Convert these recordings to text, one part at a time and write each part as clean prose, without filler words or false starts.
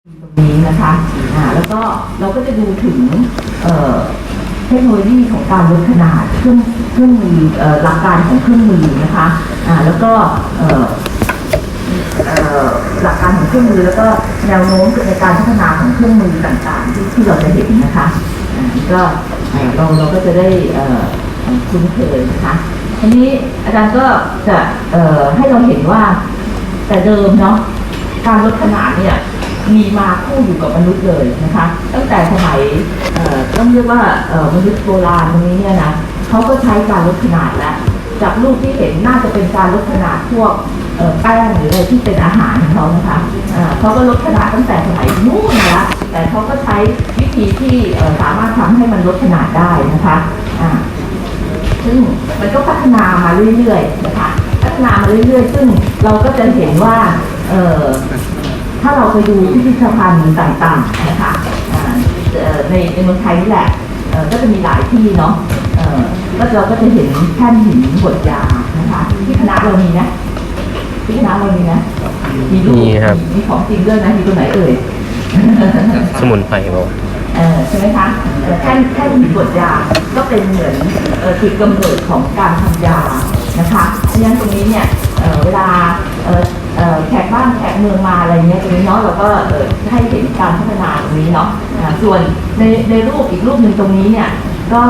ตรงนี้นะคะแล้วก็เราก็จะดูถึงเทคโนโลยีของการลดขนาดเครื่องมือหลักการของเครื่องมือนะคะแล้วก็หลักการของเครื่องมือแล้วก็แนวโน้มในการพัฒนาของเครื่องมือต่างๆที่เราจะเห็นนะคะก็เราก็จะได้คุ้นเคยนะคะทีนี้อาจารย์ก็จะให้เราเห็นว่าแต่เดิมเนาะการลดขนาดเนี่ยมีมาคู่อยู่กับมนุษย์เลยนะคะตั้งแต่สมัยต้องเรียกว่ามนุษย์โบราณตรงนี้เนี่ยนะเขาก็ใช้การลดขนาดแล้วจากรูปที่เห็นน่าจะเป็นการลดขนาดพวกแป้งหรืออะไรที่เป็นอาหารของเขานะคะเขาก็ลดขนาดตั้งแต่สมัยนู้นนะแต่เขาก็ใช้วิธีที่สามารถทำให้มันลดขนาดได้นะคะซึ่งมันก็พัฒนามาเรื่อยๆนะคะพัฒนามาเรื่อยๆซึ่งเราก็จะเห็นว่าถ้าเราไปดูพิพิธภัณฑ์ต่างๆนะคะในเมืองไทยนี่แหละก็จะมีหลายที่เนาะก็เราก็จะเห็นแท่นหินบดยานะคะที่คณะเรามีนะที่คณะเรามีนะมีรูปมีของจริงด้วยนะมีตัวไหนเอ่ยสมุนไพรบอกใช่ไหมคะแท่นหินบดยาก็เป็นเหมือนจุดกำเนิดของการทำยานะคะเพราะฉะนั้นตรงนี้เนี่ยเวลาแขกบ้านแขกเมืองมาอะไรเงี้ยตรงนี้เนาะเราก็ให้เห็นการพัฒนาตรงนี้เนาะส่วนในรูปอีกรูปหนึ่งตรงนี้เนี่ยก็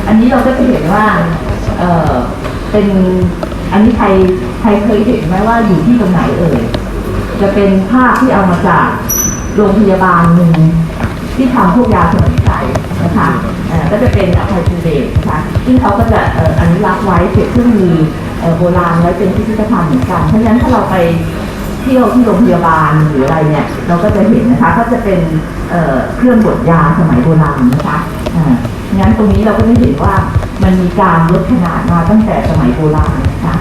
อันนี้เราก็จะเห็นว่าเป็นอันนี้ใครเคยเห็นไหมว่าอยู่ที่ตรงไหนเอ่ยจะเป็นภาพที่เอามาจากโรงพยาบาลหนึ่งที่ทำพวกยาสมุนไพรนะคะก็จะเป็นอภัยภูเบศนะคะซึ่งเขาก็จะอนุรักษ์ไว้เก็บเครื่องมือโบราณไว้เป็นพิพิธภัณฑ์เหมือนกันเพราะฉะนั้นถ้าเราไปเที่ยวที่โรงพยาบาลหรืออะไรเนี่ยเราก็จะเห็นนะคะก็จะเป็นเครื่องบดยาสมัยโบราณนะคะงั้นตรงนี้เราก็จะเห็นว่ามันมีการลดขนาดมาตั้งแต่สมัยโบราณนะคะ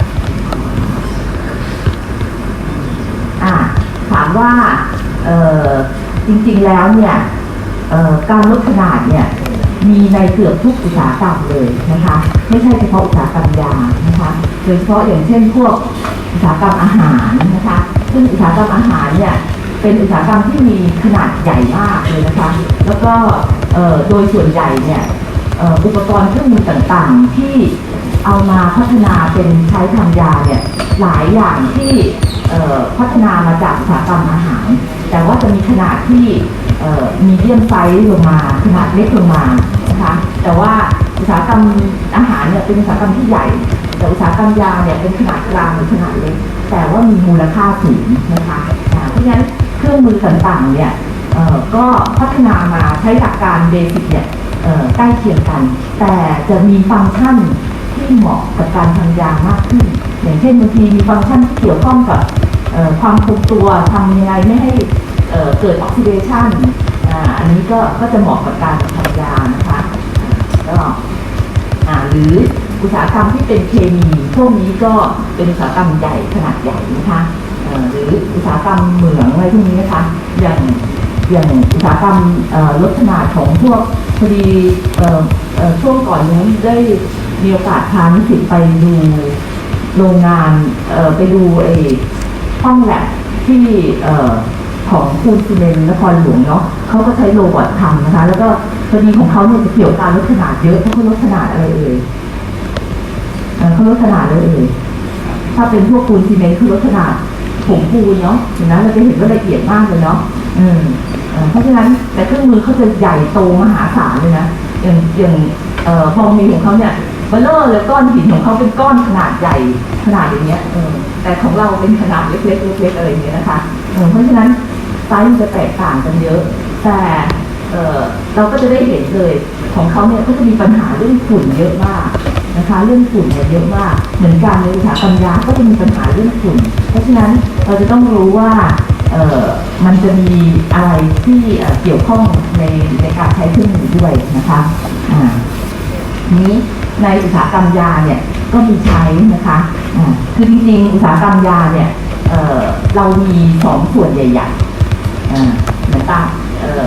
ถามว่าจริงๆแล้วเนี่ยการลดขนาดเนี่ยมีในเกือบทุกอุตสาหกรรมเลยนะคะไม่ใช่เฉพาะอุตสาหกรรมยานะคะโดยเฉพาะอย่างเช่นพวกอุตสาหกรรมอาหารนะคะซึ่งอุตสาหกรรมอาหารเนี่ยเป็นอุตสาหกรรมที่มีขนาดใหญ่มากเลยนะคะแล้วก็โดยส่วนใหญ่เนี่ยอุปกรณ์เครื่องมือต่างๆที่เอามาพัฒนาเป็นใช้ทำยาเนี่ยหลายอย่างที่พัฒนามาจากอุตสาหกรรมอาหารแต่ว่าจะมีขนาดที่มีเดียมไซส์ลงมาขนาดเล็กลงมานะคะแต่ว่าอุตสาหกรรมอาหารเนี่ยเป็นอุตสาหกรรมที่ใหญ่แต่อุตสาหกรรมยาเนี่ยเป็นขนาดกลางหรือขนาดเล็กแต่ว่ามีมูลค่าสูงนะคะเพราะฉะนั้นเครื่องมือต่างๆเนี่ยก็พัฒนามาใช้หลักการเบสิกเนี่ยใกล้เคียงกันแต่จะมีฟังก์ชันที่เหมาะกับการทำยามากขึ้นอย่างเช่นบางทีมีฟังก์ชันที่เกี่ยวข้องกับความคงตัวทำยังไงไม่ให้เกิดออกซิเดชันอันนี้ก็จะเหมาะกับการทำยานะคะก็หรืออุตสาหกรรมที่เป็นเคมีพวกนี้ก็เป็นอุตสาหกรรมใหญ่ขนาดใหญ่นะคะหรืออุตสาหกรรมเหมืองอะไรพวกนี้นะคะอย่างอุตสาหกรรมลดขนาดของพวกพอดีช่วงก่อนนี้ได้มีโอกาสพานิสิตไปดูโรงงานไปดูห้องแลบที่ของปูนซีเมนต์นครหลวงเนาะเขาก็ใช้โรบอททำนะคะแล้วก็พอดีของเขาเนี่ยจะเกี่ยวกับการลดขนาดเยอะเพราะเขาลดขนาดอะไรเอ่ยเขาลดขนาดเลยถ้าเป็นพวกปูนซีเมนต์คือลดขนาดผงปูนเนาะเห็นไหมเราจะเห็นว่าละเอียดมากเลยเนาะเพราะฉะนั้นแต่เครื่องมือเขาจะใหญ่โตมหาศาลเลยนะอย่างฟองมีของเขาเนี่ยเบลเลอร์เลยก้อนหินของเขาเป็นก้อนขนาดใหญ่ขนาดอย่างเงี้ยแต่ของเราเป็นขนาดเล็กๆอะไรอย่างเงี้ยนะคะเพราะฉะนั้นไซส์จะแตกต่างกันเยอะแต่เราก็จะได้เห็นเลยของเขาเนี่ยก็จะมีปัญหาเรื่องฝุ่นเยอะมาก นะคะเรื่องฝุ่นเนี่ยเยอะมากเหมือนกันในอุตสาหกรรมยาก็จะมีปัญหาเรื่องฝุ่นเพราะฉะนั้นเราจะต้องรู้ว่ามันจะมีอะไรที่เกี่ยวข้องในการใช้เครื่องมือด้วยนะคะนี้ในอุตสาหกรรมยาเนี่ยก็มีใช้นะคะคือจริงๆอุตสาหกรรมยาเนี่ยเรามี2ส่วนใหญ่ๆนะคะ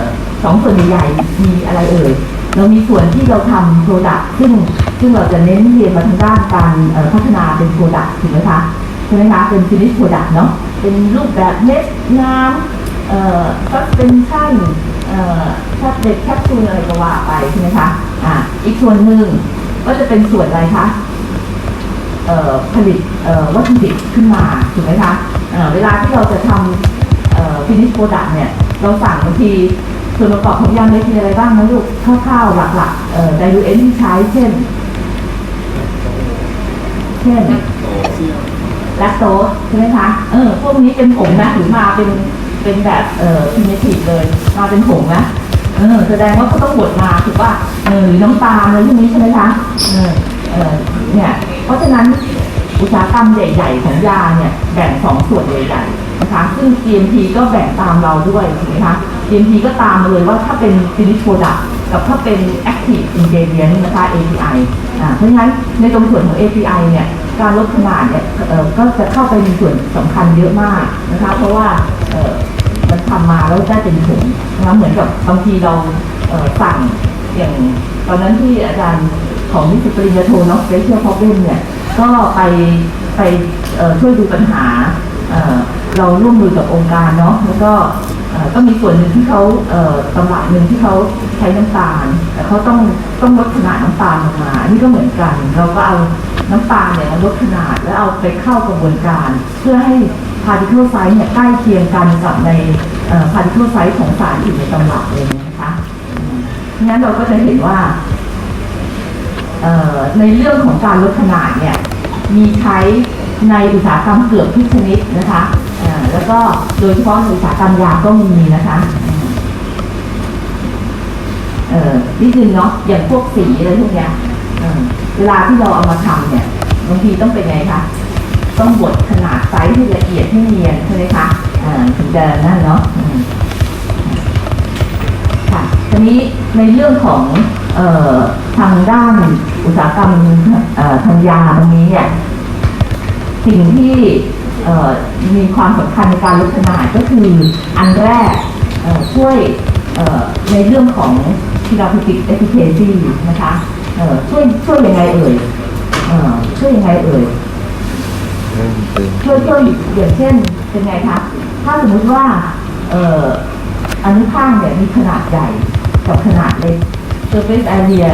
2ส่วนใหญ่ๆมีอะไรเอ่ยเรามีส่วนที่เราทำโปรดักต์ซึ่งเราจะเน้นเรียนมาทางด้านการพัฒนาเป็นโปรดักต์ถูกไหมคะใช่ไหมคะเป็น finish product เนาะเป็นรูปแบบเม็ดน้ำsuspension แท็บเล็ตแคปซูลอะไรก็ว่าไปใช่ไหมคะอีกส่วนหนึ่งก็จะเป็นส่วนอะไรคะผลิตวัตถุดิบขึ้นมาถูกไหมคะเวลาที่เราจะทำfinish product เนี่ยเราสั่งบางทีส่วนประกอบของยาเม็ดมีอะไรบ้างนะลูกคร่าวๆหลักๆdiluent ที่ใช้เช่นแลคโตสใช่ไหมคะพวกนี้เป็นผงนะหรือมาเป็นแบบprimitive เลยมาเป็นผงนะแสดงว่าเขาต้องบดมาถูกป่ะหรือน้ำตาลอะไรพวกนี้ใช่ไหมคะเนี่ยเพราะฉะนั้นอุตสาหกรรมใหญ่ๆของยาเนี่ยแบ่ง2ส่วนใหญ่ๆนะคะซึ่ง GMP ก็แบ่งตามเราด้วยถูกไหมคะ GMP ก็ตามมาเลยว่าถ้าเป็น finish product กับถ้าเป็น active ingredient นะคะ API เพราะฉะนั้นในตรงส่วนของ API เนี่ยการลดขนาดเนี่ยก็จะเข้าไปมีส่วนสำคัญเยอะมากนะคะเพราะว่ามันทำมาแล้วได้เป็นผงนะคะเหมือนกับบางทีเราสั่งอย่างตอนนั้นที่อาจารย์ของนิสิตปริญญาโทเนาะ Special Problem เนี่ยก็ไปช่วยดูปัญหาเราร่วมมือกับองค์การเนาะแล้วก็มีส่วนหนึ่งที่เขาตำรับหนึ่งที่เขาใช้น้ำตาลแต่เขาต้องลดขนาดน้ำตาลลงมานี่ก็เหมือนกันเราก็เอาน้ำตาลเนี่ยมาลดขนาดแล้วเอาไปเข้ากระบวนการเพื่อให้ particle size เนี่ยใกล้เคียงกันกับในparticle size ของสารอื่นในตำรับเลยนะคะงั้นเราก็จะเห็นว่าในเรื่องของการลดขนาดเนี่ยมีใช้ในอุตสาหกรรมเกือบทุกชนิดนะคะแล้วก็โดยเฉพาะในอุตสาหกรรมยาก็มีนะคะนิดนึงเนาะอย่างพวกสีอะไรพวกเนี้ยเวลาที่เราเอามาทำเนี่ยบางทีต้องเป็นไงคะต้องบดขนาดไซส์ให้ละเอียดให้เนียนใช่ไหมคะถึงจะนั่นเนาะค่ะทีนี้ในเรื่องของทางด้านอุตสาหกรรมทางยาตรงนี้เนี่ยสิ่งที่มีความสำคัญในการลดขนาดก็คืออันแรกช่วยในเรื่องของ therapeutic efficacy นะคะช่วยยังไงเอ่ยช่วยยังไงเอ่ยช่วยอย่างเช่นเป็นไงคะถ้าสมมุติว่าอนุภาคเนี่ยมีขนาดใหญ่กับขนาดเล็ก surface area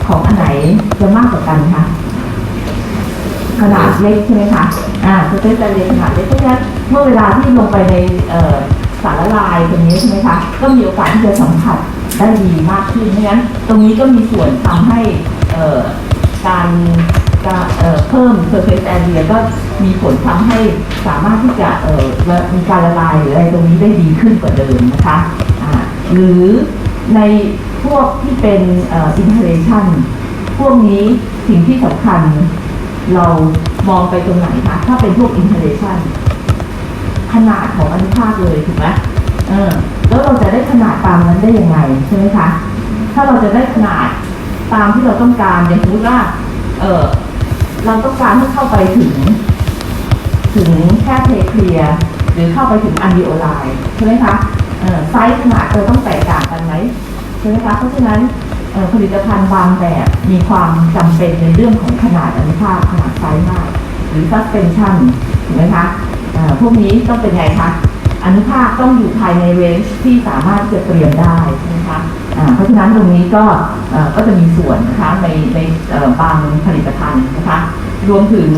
ของอันไหนจะมากกว่ากันคะขนาดเล็กใช่ไหมคะsurface area ขนาดเล็กเพราะฉะนั้นเมื่อเวลาที่ลงไปในสารละลายตรงนี้ใช่ไหมคะก็มีโอกาสที่จะสัมผัสได้ดีมากขึ้นเพราะฉะนั้นตรงนี้ก็มีส่วนทำให้การเพิ่ม surface area ก็มีผลทำให้สามารถที่จะมีการละลายหรืออะไรตรงนี้ได้ดีขึ้นกว่าเดิมนะคะหรือในพวกที่เป็นinhalation พวกนี้สิ่งที่สำคัญเรามองไปตรงไหนคะถ้าเป็นพวก inhalation ขนาดของอนุภาคเลยถูกไหมแล้วเราจะได้ขนาดตามนั้นได้ยังไงใช่ไหมคะถ้าเราจะได้ขนาดตามที่เราต้องการอย่างสมมติว่าเราต้องการให้เข้าไปถึงแค่เทเคลียร์หรือเข้าไปถึงอันดิโอไลน์ใช่ไหมคะไซส์ขนาดต้องแตกต่างกันไหมใช่ไหมคะเพราะฉะนั้นผลิตภัณฑ์บางแบบมีความจำเป็นในเรื่องของขนาดอนุภาคขนาดไซส์มากหรือ suspension ถูกไหมคะพวกนี้ต้องเป็นไงคะอนุภาคต้องอยู่ภายในเรนจ์ที่สามารถจะเตรียมได้ใช่ไหมคะเพราะฉะนั้นตรงนี้ก็จะมีส่วนนะคะในบางผลิตภัณฑ์นะคะรวมถึง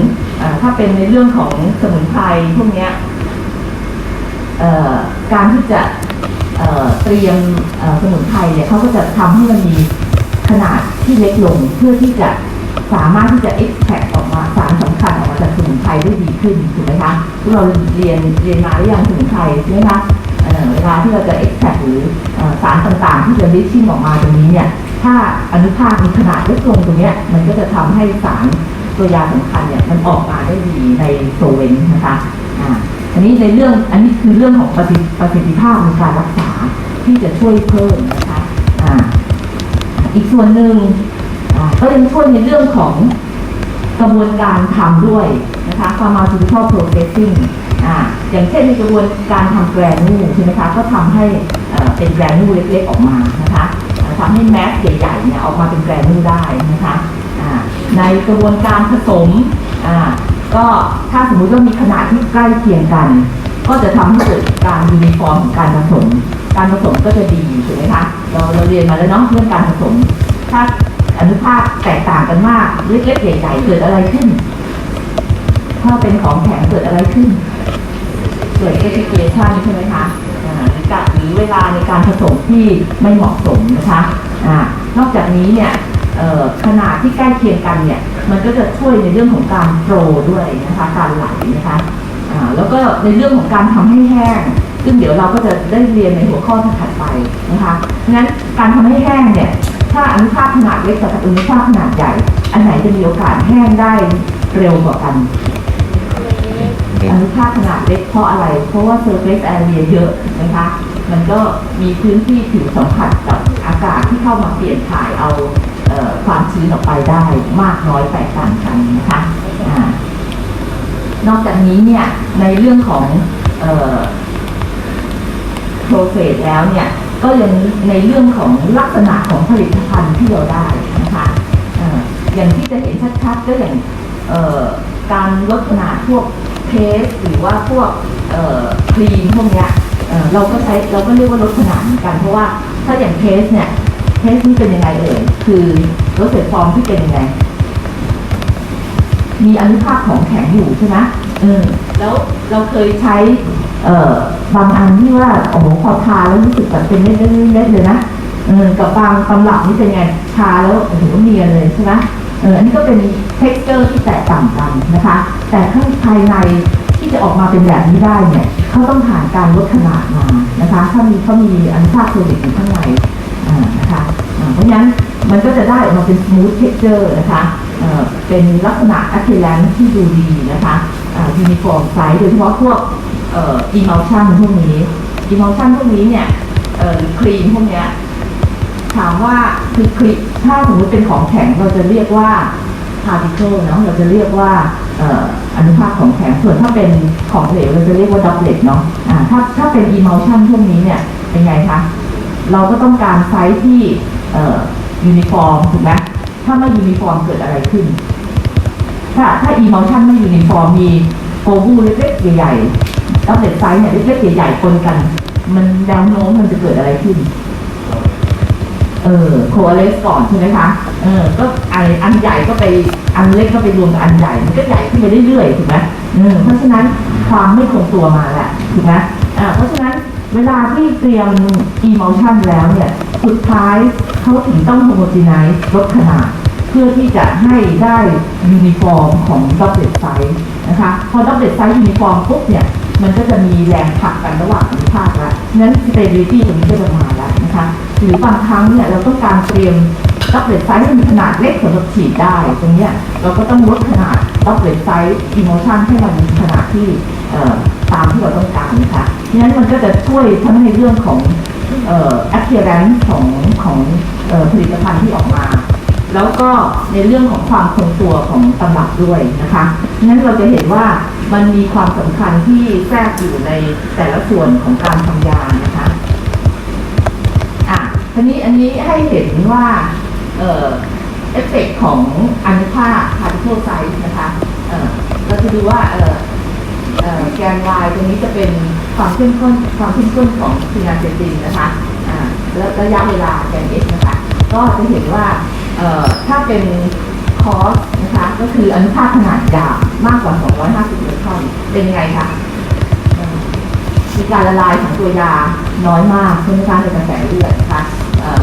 ถ้าเป็นในเรื่องของสมุนไพรพวกนี้การที่จะเตรียมสมุนไพรเนี่ยเขาก็จะทำให้มันมีขนาดที่เล็กลงเพื่อที่จะสามารถที่จะ extract ออกมาสารสำคัญออกมาจากสมุนไพรได้ดีขึ้นถูกไหมคะที่เราเรียนมาหรือยังสมุนไพรใช่ไหมคะเวลาที่เราจะ extract หรือสารต่างๆที่จะ leaching ออกมาตรงนี้เนี่ย ถ้าอนุภาคมีขนาดเล็กลงตรงเนี้ยมันก็จะทำให้สารตัวยาสำคัญเนี่ยมันออกมาได้ดีในโซเวนนะคะอันนี้คือเรื่องของประสิทธิภาพในการรักษาที่จะช่วยเพิ่มนะคะอีกส่วนหนึ่งก็ยังช่วยในเรื่องของกระบวนการทำด้วยนะคะ pharmaceutical processing อย่างเช่นในกระบวนการทำแกรนูใช่ไหมคะก็ทำให้เป็นแกรนูเล็กๆออกมานะคะทำให้แมสใหญ่ๆเนี่ยออกมาเป็นแกรนูได้นะคะในกระบวนการผสมก็ถ้าสมมุติว่ามีขนาดที่ใกล้เคียงกัน ก็จะทำให้เกิดการยูนิฟอร์มของการผสมก็จะดีถูกไหมคะเราเรียนมาแล้วเนาะเรื่องการผสมถ้าอนุภาคแตกต่างกันมากเล็กๆใหญ่ๆเกิดอะไรขึ้นถ้าเป็นของแข็งเกิดอะไรขึ้นเกิด aggregation ใช่ไหมคะหรือเวลาในการผสมที่ไม่เหมาะสมนะคะนอกจากนี้เนี่ยขนาดที่ใกล้เคียงกันเนี่ยมันก็จะช่วยในเรื่องของการโฟลว์ด้วยนะคะการไหลนะคะแล้วก็ในเรื่องของการทำให้แห้งซึ่งเดี๋ยวเราก็จะได้เรียนในหัวข้อถัดไปนะคะงั้นการทำให้แห้งเนี่ยถ้าอนุภาคขนาดเล็กกับอนุภาคขนาดใหญ่อันไหนจะมีโอกาสแห้งได้เร็วกว่ากันอนุภาคขนาดเล็กเพราะอะไรเพราะว่า surface area เยอะนะคะมันก็มีพื้นที่ผิวสัมผัสกับอากาศที่เข้ามาเปลี่ยนถ่ายเอาความชื้นออกไปได้มากน้อยแตกต่างกันนะคะนอกจากนี้เนี่ยในเรื่องของprocess แล้วเนี่ยก็ยังในเรื่องของลักษณะของผลิตภัณฑ์ที่เราได้นะคะอย่างที่จะเห็นชัดๆก็อย่างการลดขนาดพวกเพสหรือว่าพวกครีมพวกเนี้ยเราก็เรียกว่าลดขนาดเหมือนกันเพราะว่าถ้าอย่างเพสเนี่ยเพสนี่เป็นยังไงคือรสเสร็จฟอร์มที่เป็นยังไงมีอนุภาคของแข็งอยู่ใช่ไหมแล้วเราเคยใช้บางอันที่ว่าโอ้โหพอทาแล้วรู้สึกแบบเป็นเล็ดๆเลยนะกับบางตำรับนี่เป็นไงทาแล้วโอ้โหเนียนเลยใช่ไหมอันนี้ก็เป็น texture ที่แตกต่างกันนะคะแต่ข้างภายในที่จะออกมาเป็นแบบนี้ได้เนี่ยเขาต้องผ่านการลดขนาดมานะคะเขามีอนุภาคโซลิดอยู่ข้างในนะคะเพราะฉะนั้นมันก็จะได้ออกมาเป็น smooth texture นะคะเป็นลักษณะ appearance ที่ดูดีนะคะuniform size โดยเฉพาะพวกemulsion พวกนี้ emulsion พวกนี้เนี่ยครีมพวกเนี้ยถามว่าคือครีมถ้าสมมติเป็นของแข็งเราจะเรียกว่า particle เนาะเราจะเรียกว่าอนุภาคของแข็งส่วนถ้าเป็นของเหลวเราจะเรียกว่า droplet เนาะถ้าเป็น emulsion พวกนี้เนี่ยเป็นไงคะเราก็ต้องการไซส์ที่uniform ถูกไหมถ้าไม่ uniform เกิดอะไรขึ้นถ้า emulsion ไม่ uniform มีโอวูเล็กๆใหญ่ๆdroplet size เนี่ยเล็กๆใหญ่ๆปนกันมันแนวโน้มมันจะเกิดอะไรขึ้นโคเลสก่อนใช่ไหมคะก็อันใหญ่ก็ไปอันเล็กก็ไปรวมกับอันใหญ่มันก็ใหญ่ขึ้นไปเรื่อยๆถูกไหมเพราะฉะนั้นความไม่คงตัวมาแหละถูกไหมเพราะฉะนั้นเวลาที่เตรียม emulsion แล้วเนี่ยสุดท้ายเขาถึงต้อง homogenize ลดขนาดเพื่อที่จะให้ได้ยูนิฟอร์มของ droplet size นะคะพอ droplet size ยูนิฟอร์มปุ๊บเนี่ยมันก็จะมีแรงผลักกันระหว่างอนุภาคแล้วนั้น stability ตรงนี้ก็จะมาแล้วนะคะหรือบางครั้งเนี่ยเราต้องการเตรียม droplet size ให้มีขนาดเล็กสำหรับฉีดได้ตรงนี้เราก็ต้องลดขนาด droplet size emulsion ให้มันมีขนาดที่ตามที่เราต้องการนะคะฉะนั้นมันก็จะช่วยทั้งในเรื่องของappearance ของผลิตภัณฑ์ที่ออกมาแล้วก็ในเรื่องของความคงตัวของตำรับด้วยนะคะฉะนั้นเราจะเห็นว่ามันมีความสำคัญที่แทรกอยู่ในแต่ละส่วนของการทำยานะคะทีนี้อันนี้ให้เห็นว่าเอฟเฟกต์ของอนุภาค particle size นะคะเราจะดูว่าแกน Y ตรงนี้จะเป็นความเข้มข้นของฟีนาเซตินนะคะแล้วระยะเวลาแกน H นะคะก็จะเห็นว่าถ้าเป็นคอสนะคะก็คืออนุภาคขนาดหยาบมากกว่า250อิเล็กตรอนเป็นยังไงคะมีการละลายของตัวยาน้อยมากใช่ไหมคะในกระแสเลือดนะคะ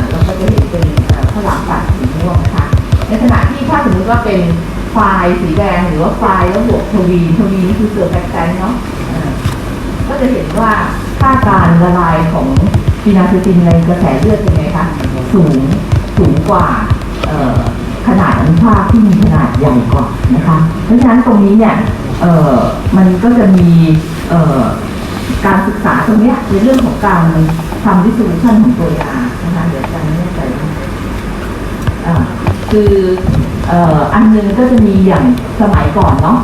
เราก็จะเห็นเป็นข้าวหลามตัดสีม่วงนะคะในขณะที่ถ้าสมมติว่าเป็นไฟล์สีแดงหรือว่าไฟล์แล้วบวกทวีนี่คือเซอร์แฟกแตนเนาะก็จะเห็นว่าค่าการละลายของฟีนาเซตินในกระแสเลือดเป็นไงคะสูง สูงกว่าขนาดอนุภาคที่มีขนาดใหญ่กว่านะคะเพราะฉะนั้นตรงนี้เนี่ยมันก็จะมีการศึกษาตรงนี้ในเรื่องของการทำ dissolution ของตัวยานะคะเดี๋ยวอาจารย์ไม่แน่ใจคืออันนึงก็จะมีอย่างสมัยก่อนเนาะ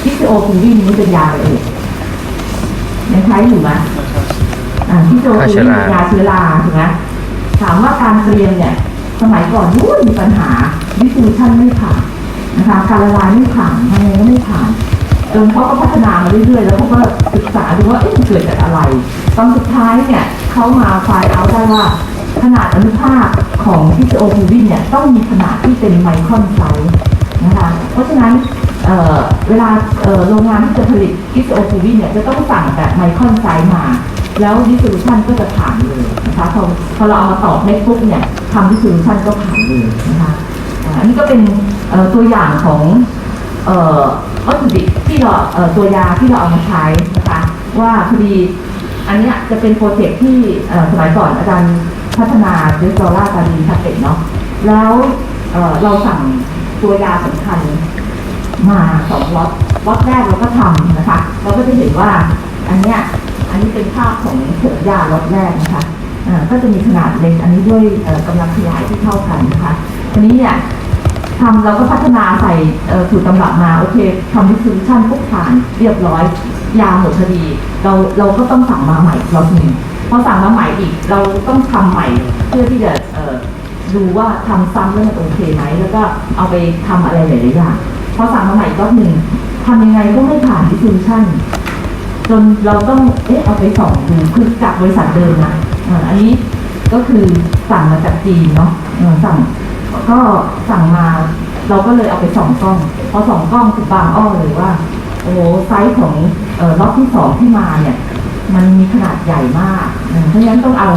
พิซิโอคูวินนี่เป็นยาอะไรเอ่ยยังใช้อยู่ไหมพิซิโอคูวินเป็นยาเชื้อราถูกไหมถามว่าการเตรียมเนี่ยสมัยก่อนมีปัญหา dissolution ไม่ผ่านนะคะการละลายไม่ผ่านทำไงก็ไม่ผ่านจนเขาก็พัฒนามาเรื่อยๆแล้วเขาก็ศึกษาดูว่ามันเกิดจากอะไรตอนสุดท้ายเนี่ยเขามาไฟล์เอาได้ว่าขนาดอนุภาคของพิซิโอคูวินเนี่ยต้องมีขนาดที่เป็นไมครอนไซส์นะคะเพราะฉะนั้นเวลาโรงงานที่จะผลิตพิซิโอคูวินเนี่ยจะต้องสั่งแบบไมครอนไซส์มาแล้ว dissolution ก็จะผ่านเลยนะคะพอเราเอามาต่อให้ปุ๊บเนี่ยทำ dissolution ก็ผ่านเลยนะคะอันนี้ก็เป็นตัวอย่างของวัตถุดิบที่เราตัวยาที่เราเอามาใช้นะคะว่าพอดีอันเนี้ยจะเป็นโปรเจกต์ที่สมัยก่อนอาจารย์พัฒนาเดสโซล่าตาลีคาเฟ่เนาะแล้วเราสั่งตัวยาสำคัญมา2ล็อตแรกเราก็ทำนะคะเราก็จะเห็นว่าอันนี้เป็นภาพของผงยาล็อตแรกนะคะก็จะมีขนาดเล็กอันนี้ด้วยกำลังขยายที่เท่ากันนะคะทีนี้เนี่ยเราก็พัฒนาใส่สูตรตำรับมาโอเคทำ dissolution ปุ๊บผ่านเรียบร้อยยาหมดพอดีเราก็ต้องสั่งมาใหม่รอบนึงพอสั่งมาใหม่อีกเราต้องทำใหม่เพื่อที่จะดูว่าทำซ้ำแล้วมันโอเคไหมแล้วก็เอาไปทำอะไรหลายๆอย่างพอสั่งมาใหม่รอบนึงทำยังไงก็ไม่ผ่าน dissolution จนเราต้องเอาไปส่องดูคือจากบริษัทเดิมนะอันนี้ก็คือสั่งมาจากจีนเนาะสั่งมาเราก็เลยเอาไปส่องกล้องพอส่องกล้องคือบางอ้อเลยว่าโอ้ไซส์ของล็อตที่2ที่มาเนี่ยมันมีขนาดใหญ่มากเพราะฉะนั้นต้องเอา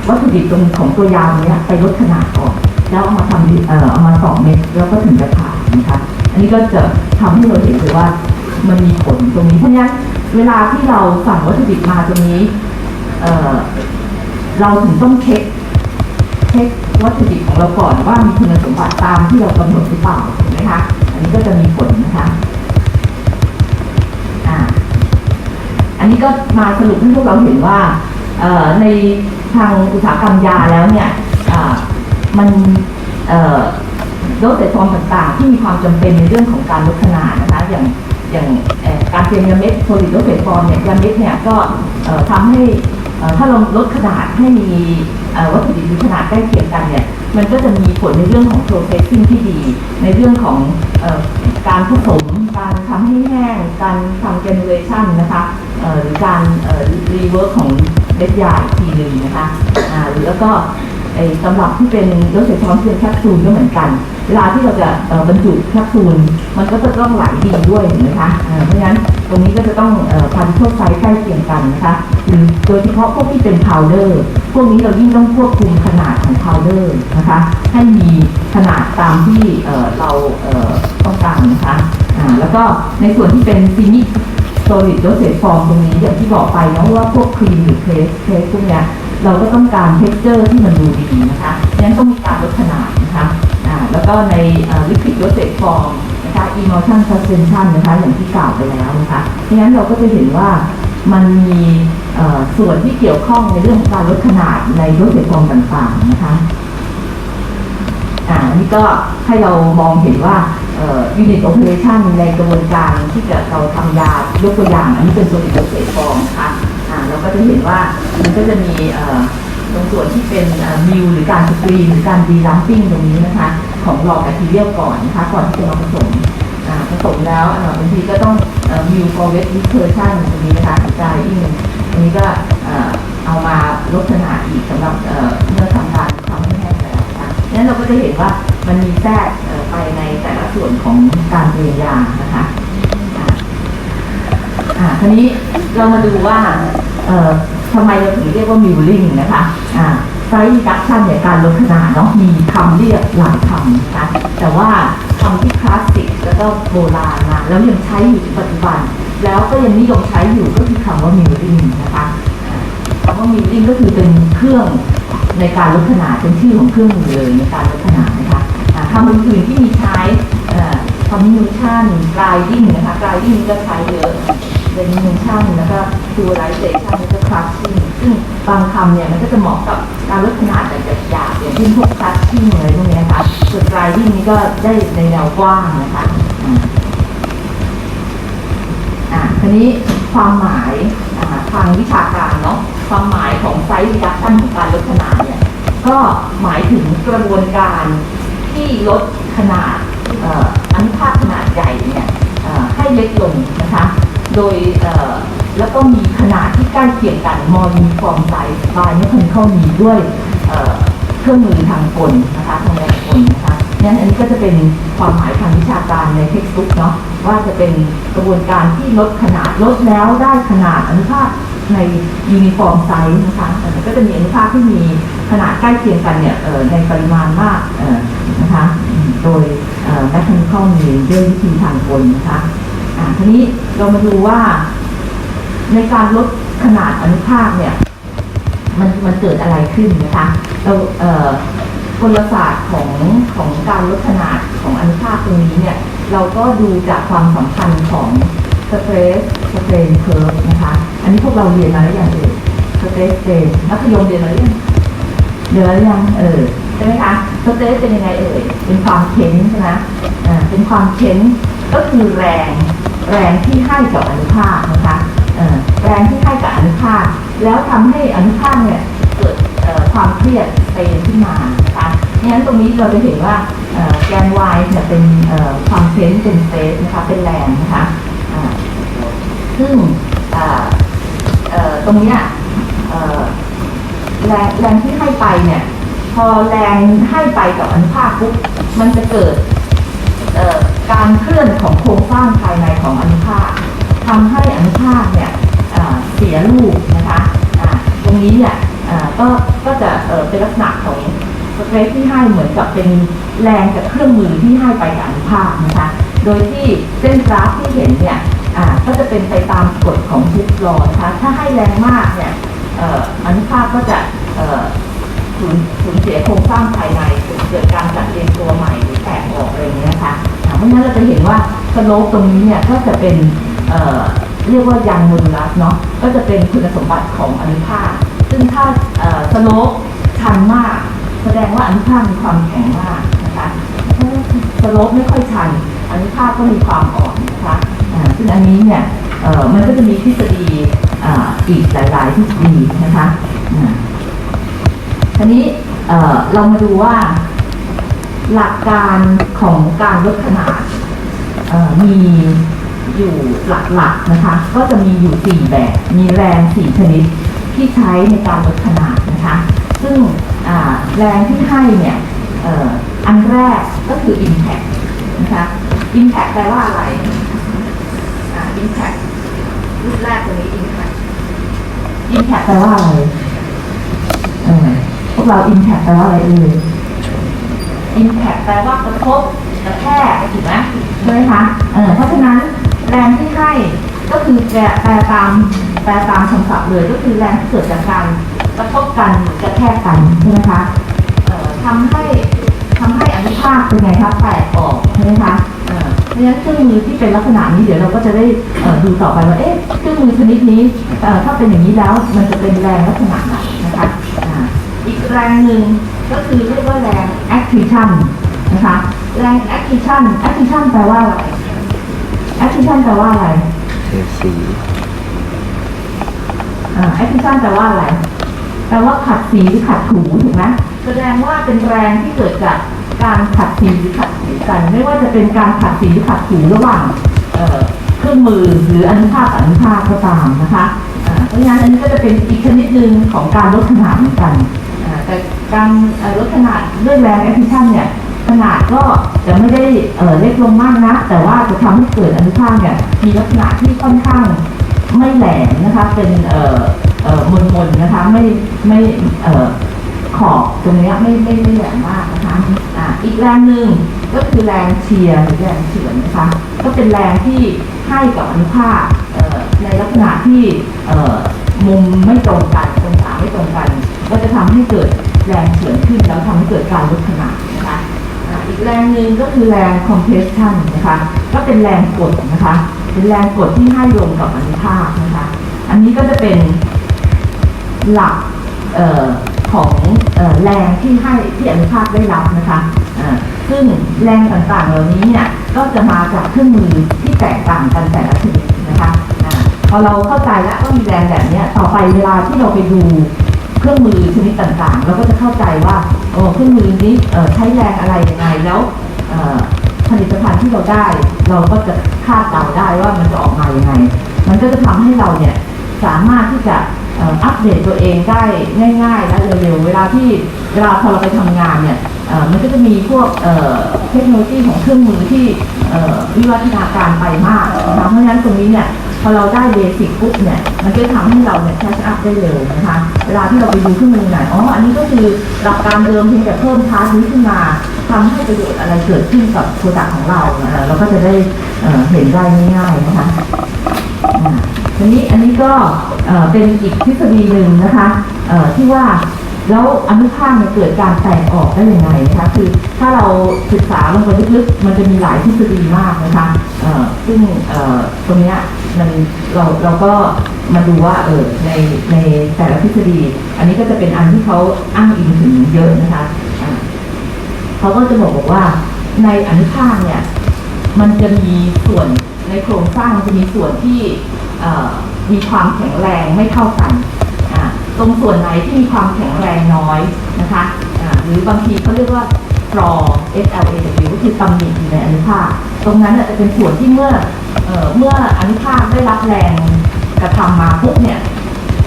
วัตถุดิบตรงของตัวยาเนี้ยไปลดขนาดก่อนแล้วเอามาทำเอามา2 เม็ดแล้วก็ถึงจะผ่านนะคะอันนี้ก็จะทำให้เราเห็นเลยว่ามันมีผลตรงนี้เพราะฉะนั้นเวลาที่เราสั่งวัตถุดิบมาตรงนี้เราถึงต้องเช็ควัตถุดิบของเราก่อนว่ามีคุณสมบัติตามที่เรากำหนดหรือเปล่าถูกไหมคะอันนี้ก็จะมีผลนะคะอันนี้ก็มาสรุปให้พวกเราเห็นว่าในทางอุตสาหกรรมยาแล้วเนี่ยมันโดสเซจฟอร์มต่างๆที่มีความจำเป็นในเรื่องของการลดขนาดนะคะอย่างการเตรียมยาเม็ดโซลิดโดสเซจฟอร์มเนี่ยยาเม็ดเนี่ยก็ทำให้ถ้าเราลดขนาดให้มีวัตถุดิบมีขนาดใกล้เคียงกันเนี่ยมันก็จะมีผลในเรื่องของ processing ที่ดีในเรื่องของการผสมการทำให้แห้งการทำ granulation นะคะหรือการrework ของเม็ดยาอีกทีหนึ่งนะคะหรือแล้วก็สำหรับที่เป็นโดสเซจฟอร์มที่เป็นแคปซูลก็เหมือนกันเวลาที่เราจะบรรจุแคปซูลมันก็จะต้องไหลดีด้วยเห็นไหมคะเพราะฉะนั้นตรงนี้ก็จะต้องparticle size ใกล้เคียงกันนะคะหรือโดยเฉพาะพวกที่เป็น powder พวกนี้เรายิ่งต้องควบคุมขนาดของ powder นะคะให้มีขนาดตามที่เราต้องการนะคะแล้วก็ในส่วนที่เป็น semi solid dosage form ตรงนี้อย่างที่บอกไปนะว่าพวกครีมหรือเพรสพวกเนี้ยเราก็ต้องการ texture ที่มันดูดีนะคะงั้นต้องมีการลดขนาดนะคะแล้วก็ใน liquid dosage form นะคะ emulsion suspension นะคะอย่างที่กล่าวไปแล้วนะคะงั้นเราก็จะเห็นว่ามันมีส่วนที่เกี่ยวข้องในเรื่องของการลดขนาดใน dosage form ต่างๆนะคะอันนี้ก็ให้เรามองเห็นว่าunit operation ในกระบวนการที่เราทำยายกตัวอย่างอันนี้เป็น solid dosage form นะคะเราก็จะเห็นว่ามันก็จะมีตรงส่วนที่เป็นมิลหรือการสกรีนหรือการดีลัมปิ้งตรงนี้นะคะของหลอกแบคทีเรียก่อนนะคะก่อนที่จะมาผสมแล้วบางทีก็ต้องมิล forward dispersion ตรงนี้นะคะกระจายอีกตรงนี้ก็เอามาลดขนาดอีกสำหรับเมื่อทำการทำให้แห้งแล้วนะคะนั้นเราก็จะเห็นว่ามันมีแทรกไปในแต่ละส่วนของการเรียนยานะคะทีนี้เรามาดูว่าทำไมเราถึงเรียกว่ามิลลิ่งนะคะไซส์รีดักชันเนี่ยการลดขนาดเนาะมีคำเรียกหลายคำนะคะแต่ว่าคำที่คลาสสิกแล้วก็โบราณมาแล้วยังใช้อยู่ปัจจุบันแล้วก็ยังนิยมใช้อยู่ก็คือคำว่ามิลลิ่งนะคะ คำว่ามิลลิ่งก็คือเป็นเครื่องในการลดขนาดเป็นชื่อของเครื่องมือเลยในการลดขนาดนะคะคำอื่นๆที่มีใช้คอมมิวชั่นกลายดิ้งนะคะกลายดิ้งก็ใช้เยอะเดนิเมชั่นแล้วก็ดูไลเซชันแล้วก็คลัชชิ่งซึ่งบางคำเนี่ยมันก็จะเหมาะกับการลดขนาดแบบหยาบๆอย่างเช่นพวกคลัชชิ่งอะไรพวกนี้นะคะส่วนกลายดิ้งนี่ก็ได้ในแนวกว้างนะคะทีนี้ความหมายทางวิชาการเนาะความหมายของไซส์รีดักชันของการลดขนาดเนี่ยก็หมายถึงกระบวนการที่ลดขนาดอนุภาคขนาดใหญ่เนี่ยให้เล็กลงนะคะโดยแล้วก็มีขนาดที่ใกล้เคียงกัน more uniform size by mechanical means ด้วยเครื่องมือทางกลนะคะทางแรงกลนะคะงั้นอันนี้ก็จะเป็นความหมายทางวิชาการในเท็กซ์บุ๊กเนาะว่าจะเป็นกระบวนการที่ลดขนาดลดแล้วได้ขนาดอนุภาคในยูนิฟอร์มไซส์นะคะก็จะมีอนุภาคที่มีขนาดใกล้เคียงกันเนี่ยในปริมาณมากนะคะโดยแมคานิคอลมีด้วยวิธีทางกลนะคะทีนี้เรามาดูว่าในการลดขนาดอนุภาคเนี่ยมันเกิดอะไรขึ้นนะคะเรากลศาสตร์ของการลดขนาดของอนุภาคตรงนี้เนี่ยเราก็ดูจากความสัมพันธ์ของสเตรสสเตรนเคอร์ฟนะคะอันนี้พวกเราเรียนมาแล้วอย่างสเตรสสเตรนมัธยมเรียนมาหรือยังใช่ไหมคะสเตรสเป็นยังไงเป็นความเค้นใช่ไหมเป็นความเค้นก็คือแรงที่ให้กับอนุภาคนะคะแรงที่ให้กับอนุภาคแล้วทำให้อนุภาคเนี่ยเกิดความเครียดไปขึ้นมานะคะงั้นตรงนี้เราจะเห็นว่าแกน y เนี่ยเป็นความเซนส์เป็นเฟสนะคะเป็นแรงนะคะซึ่งตรงนี้แรงที่ให้ไปเนี่ยพอแรงให้ไปกับอนุภาคปุ๊บมันจะเกิดการเคลื่อนของโครงสร้างภายในของอนุภาคทำให้อนุภาคเนี่ยเสียรูปนะคะตรงนี้เนี่ยก็จะเป็นลักษณะของสเตรสที่ให้เหมือนกับเป็นแรงจากเครื่องมือที่ให้ไปกับอนุภาคนะคะโดยที่เส้นกราฟที่เห็นเนี่ยก็จะเป็นไปตามกฎของฮุกลอนะคะถ้าให้แรงมากเนี่ยอนุภาคก็จะสูญเสียโครงสร้างภายในเกิดการจัดเรียงตัวใหม่หรือแตกออกอะไรอย่างนี้นะคะเพราะฉะนั้นเราจะเห็นว่าสโลปตรงนี้เนี่ยก็จะเป็นเรียกว่ายังโมดูลัสเนาะก็จะเป็นคุณสมบัติของอนุภาคซึ่งถ้าสโลปชันมากแสดงว่าอนุภาคมีความแข็งมากนะคะถ้าสโลปไม่ค่อยชันอนุภาคก็มีความอ่อนนะคะซึ่งอันนี้เนี่ยมันก็จะมีทฤษฎีอีกหลายๆทฤษฎีนะคะทีนี้เรามาดูว่าหลักการของการลดขนาดมีอยู่หลักๆนะคะก็จะมีอยู่4แบบมีแรง4ชนิดที่ใช้ในการลดขนาดนะคะซึ่งแรงที่ให้เนี่ยอันแรกก็คือ impact นะคะ impact แปลว่าอะไรimpact รูปแรกตรงนี้ impact แปลว่าอะไรพวกเรา impact แปลว่าอะไรimpact แปลว่ากระทบกระแทกถูกไหมใช่ไหมคะเพราะฉะนั้นแรงที่ให้ก็คือแปลตามคำศัพท์เลยก็คือแรงที่เกิดจากการกระทบกันกระแทกกันใช่ไหมคะทำให้อนุภาคเป็นไงคะแตกออกใช่ไหมคะเพราะฉะนั้นเครื่องมือที่เป็นลักษณะนี้เดี๋ยวเราก็จะได้ดูต่อไปว่าเครื่องมือชนิดนี้ถ้าเป็นอย่างนี้แล้วมันจะเป็นแรงลักษณะไหนนะคะอีกแรงหนึ่งก็คือเรียกว่าแรง accretion นะคะแรง accretion แปลว่าอะไร accretion แปลว่าอะไรaccretion แปลว่าอะไรแปลว่าขัดสีหรือขัดถูถูกไหมแสดงว่าเป็นแรงที่เกิดจากการขัดสีหรือขัดถูกันไม่ว่าจะเป็นการขัดสีหรือขัดถูระหว่างเครื่องมือหรืออนุภาคอนุภาคก็ตามนะคะเพราะฉะนั้นอันนี้ก็จะเป็นอีกชนิดหนึ่งของการลดขนาดเหมือนกันแต่การลดขนาดด้วยแรง accretion เนี่ยขนาดก็จะไม่ได้เล็กลงมากนะแต่ว่าจะทำให้เกิดอนุภาคเนี่ยมีลักษณะที่ค่อนข้างไม่แหลมนะคะเป็นมนๆนะคะไม่ขอบตรงนี้ไม่แหลมมากนะคะอีกแรงหนึ่งก็คือแรงเชียร์หรือแรงเฉือนนะคะก็เป็นแรงที่ให้กับอนุภาคในลักษณะที่มุมไม่ตรงกันตรง ไม่ตรงกันก็จะทำให้เกิดแรงเฉือนขึ้นแล้วทำให้เกิดการลดขนาดนะคะอีกแรงหนึ่งก็คือแรง compression นะคะก็เป็นแรงกดนะคะเป็นแรงกดที่ให้ลงกับอนุภาคนะคะอันนี้ก็จะเป็นหลักของแรงที่ให้ที่อนุภาคได้รับนะคะซึ่งแรงต่างๆเหล่านี้เนี่ยก็จะมาจากเครื่องมือที่แตกต่างกันแต่ละชนิดนะคะพอเราเข้าใจแล้วว่ามีแรงแบบนี้ต่อไปเวลาที่เราไปดูเครื่องมือชนิดต่างๆเราก็จะเข้าใจว่าเครื่องมือนี้ใช้แรงอะไรยังไงแล้วผลิตภัณฑ์ที่เราได้เราก็จะคาดเดาได้ว่ามันจะออกมายังไงมันก็จะทำให้เราเนี่ยสามารถที่จะอัปเดตตัวเองได้ง่ายๆและเร็วๆเวลาพอเราไปทำงานเนี่ยมันก็จะมีพวกเทคโนโลยีของเครื่องมือที่วิวัฒนาการไปมากนะคะเพราะฉะนั้นตรงนี้เนี่ยพอเราได้เบสิกปุ๊บเนี่ยมันก็ทำให้เราเนี่ยแคชอัพได้เร็วนะคะเวลาที่เราไปดูเครื่องมือไหนอันนี้ก็คือหลักการเดิมเพียงแต่เพิ่มพาร์ทนี้ขึ้นมาทำให้ประโยชน์อะไรเกิดขึ้นกับโปรดักต์ของเราเราก็จะได้เห็นได้ง่ายๆนะคะอันนี้ก็เป็นอีกทฤษฎีหนึ่งนะคะที่ว่าแล้วอนุภาคเกิดการแตกออกได้ยังไงนะคะคือถ้าเราศึกษาลงไปลึกๆมันจะมีหลายทฤษฎีมากนะคะซึ่งตรงนี้เราก็มาดูว่าในแต่ละทฤษฎีอันนี้ก็จะเป็นอันที่เขาอ้างอิงถึงเยอะนะคะเขาก็จะบอกว่าในอนุภาคเนี่ยมันจะมีส่วนในโครงสร้างมันจะมีส่วนที่มีความแข็งแรงไม่เท่ากันตรงส่วนไหนที่มีความแข็งแรงน้อยนะคะหรือบางทีเขาเรียกว่า flaw FLAW ก็คือตำหนิอยู่ในอนุภาคตรงนั้นจะเป็นส่วนที่เมื่ออนุภาคได้รับแรงกระทำมาปุ๊บเนี่ย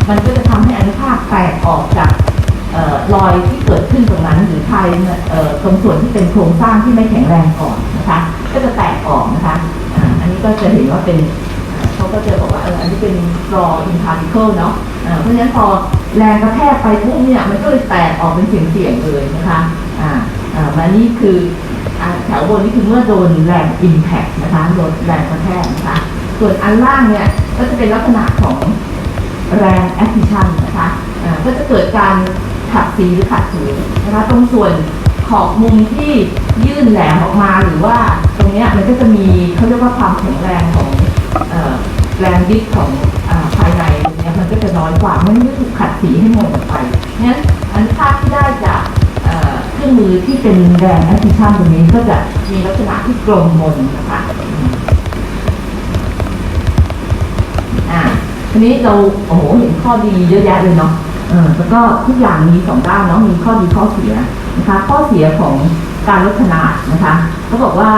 มันก็จะทำให้อนุภาคแตกออกจากรอยที่เกิดขึ้นตรงนั้นหรือภายตรงส่วนที่เป็นโครงสร้างที่ไม่แข็งแรงก่อนนะคะก็จะแตกออกนะคะอันนี้ก็จะเห็นว่าเป็นเขาก็จะบอกว่าอันนี้เป็น flaw in particle เนาะเพราะฉะนั้นพอแรงกระแทกไปปุ๊บเนี่ยมันก็เลยแตกออกเป็นเสียงๆเลยนะคะมานี่คือแถวบนนี่คือเมื่อโดนแรง impact นะคะโดนแรงกระแทกนะคะส่วนอันล่างเนี่ยก็จะเป็นลักษณะของแรง adhesion นะคะก็จะเกิดการขัดสีหรือขัดถูนะคะตรงส่วนขอบมุมที่ยื่นแหลมออกมาหรือว่าตรงนี้มันก็จะมีเขาเรียกว่าความแข็งแรงของแรงดิสของภายในตรงนี้มันก็จะน้อยกว่าไม่ได้ถูกขัดสีให้หมดไปงั้นอนุภาคที่ได้จากเครื่องมือที่เป็นแรงแอคทิชันตรงนี้ก็จะมีลักษณะที่กลมมนนะคะทีนี้เราเห็นข้อดีเยอะแยะเลยเนาะแล้วก็ทุกอย่างมี2ด้านเนาะมีข้อดีข้อเสียนะคะข้อเสียของการลดขนาดนะคะเขาบอกว่า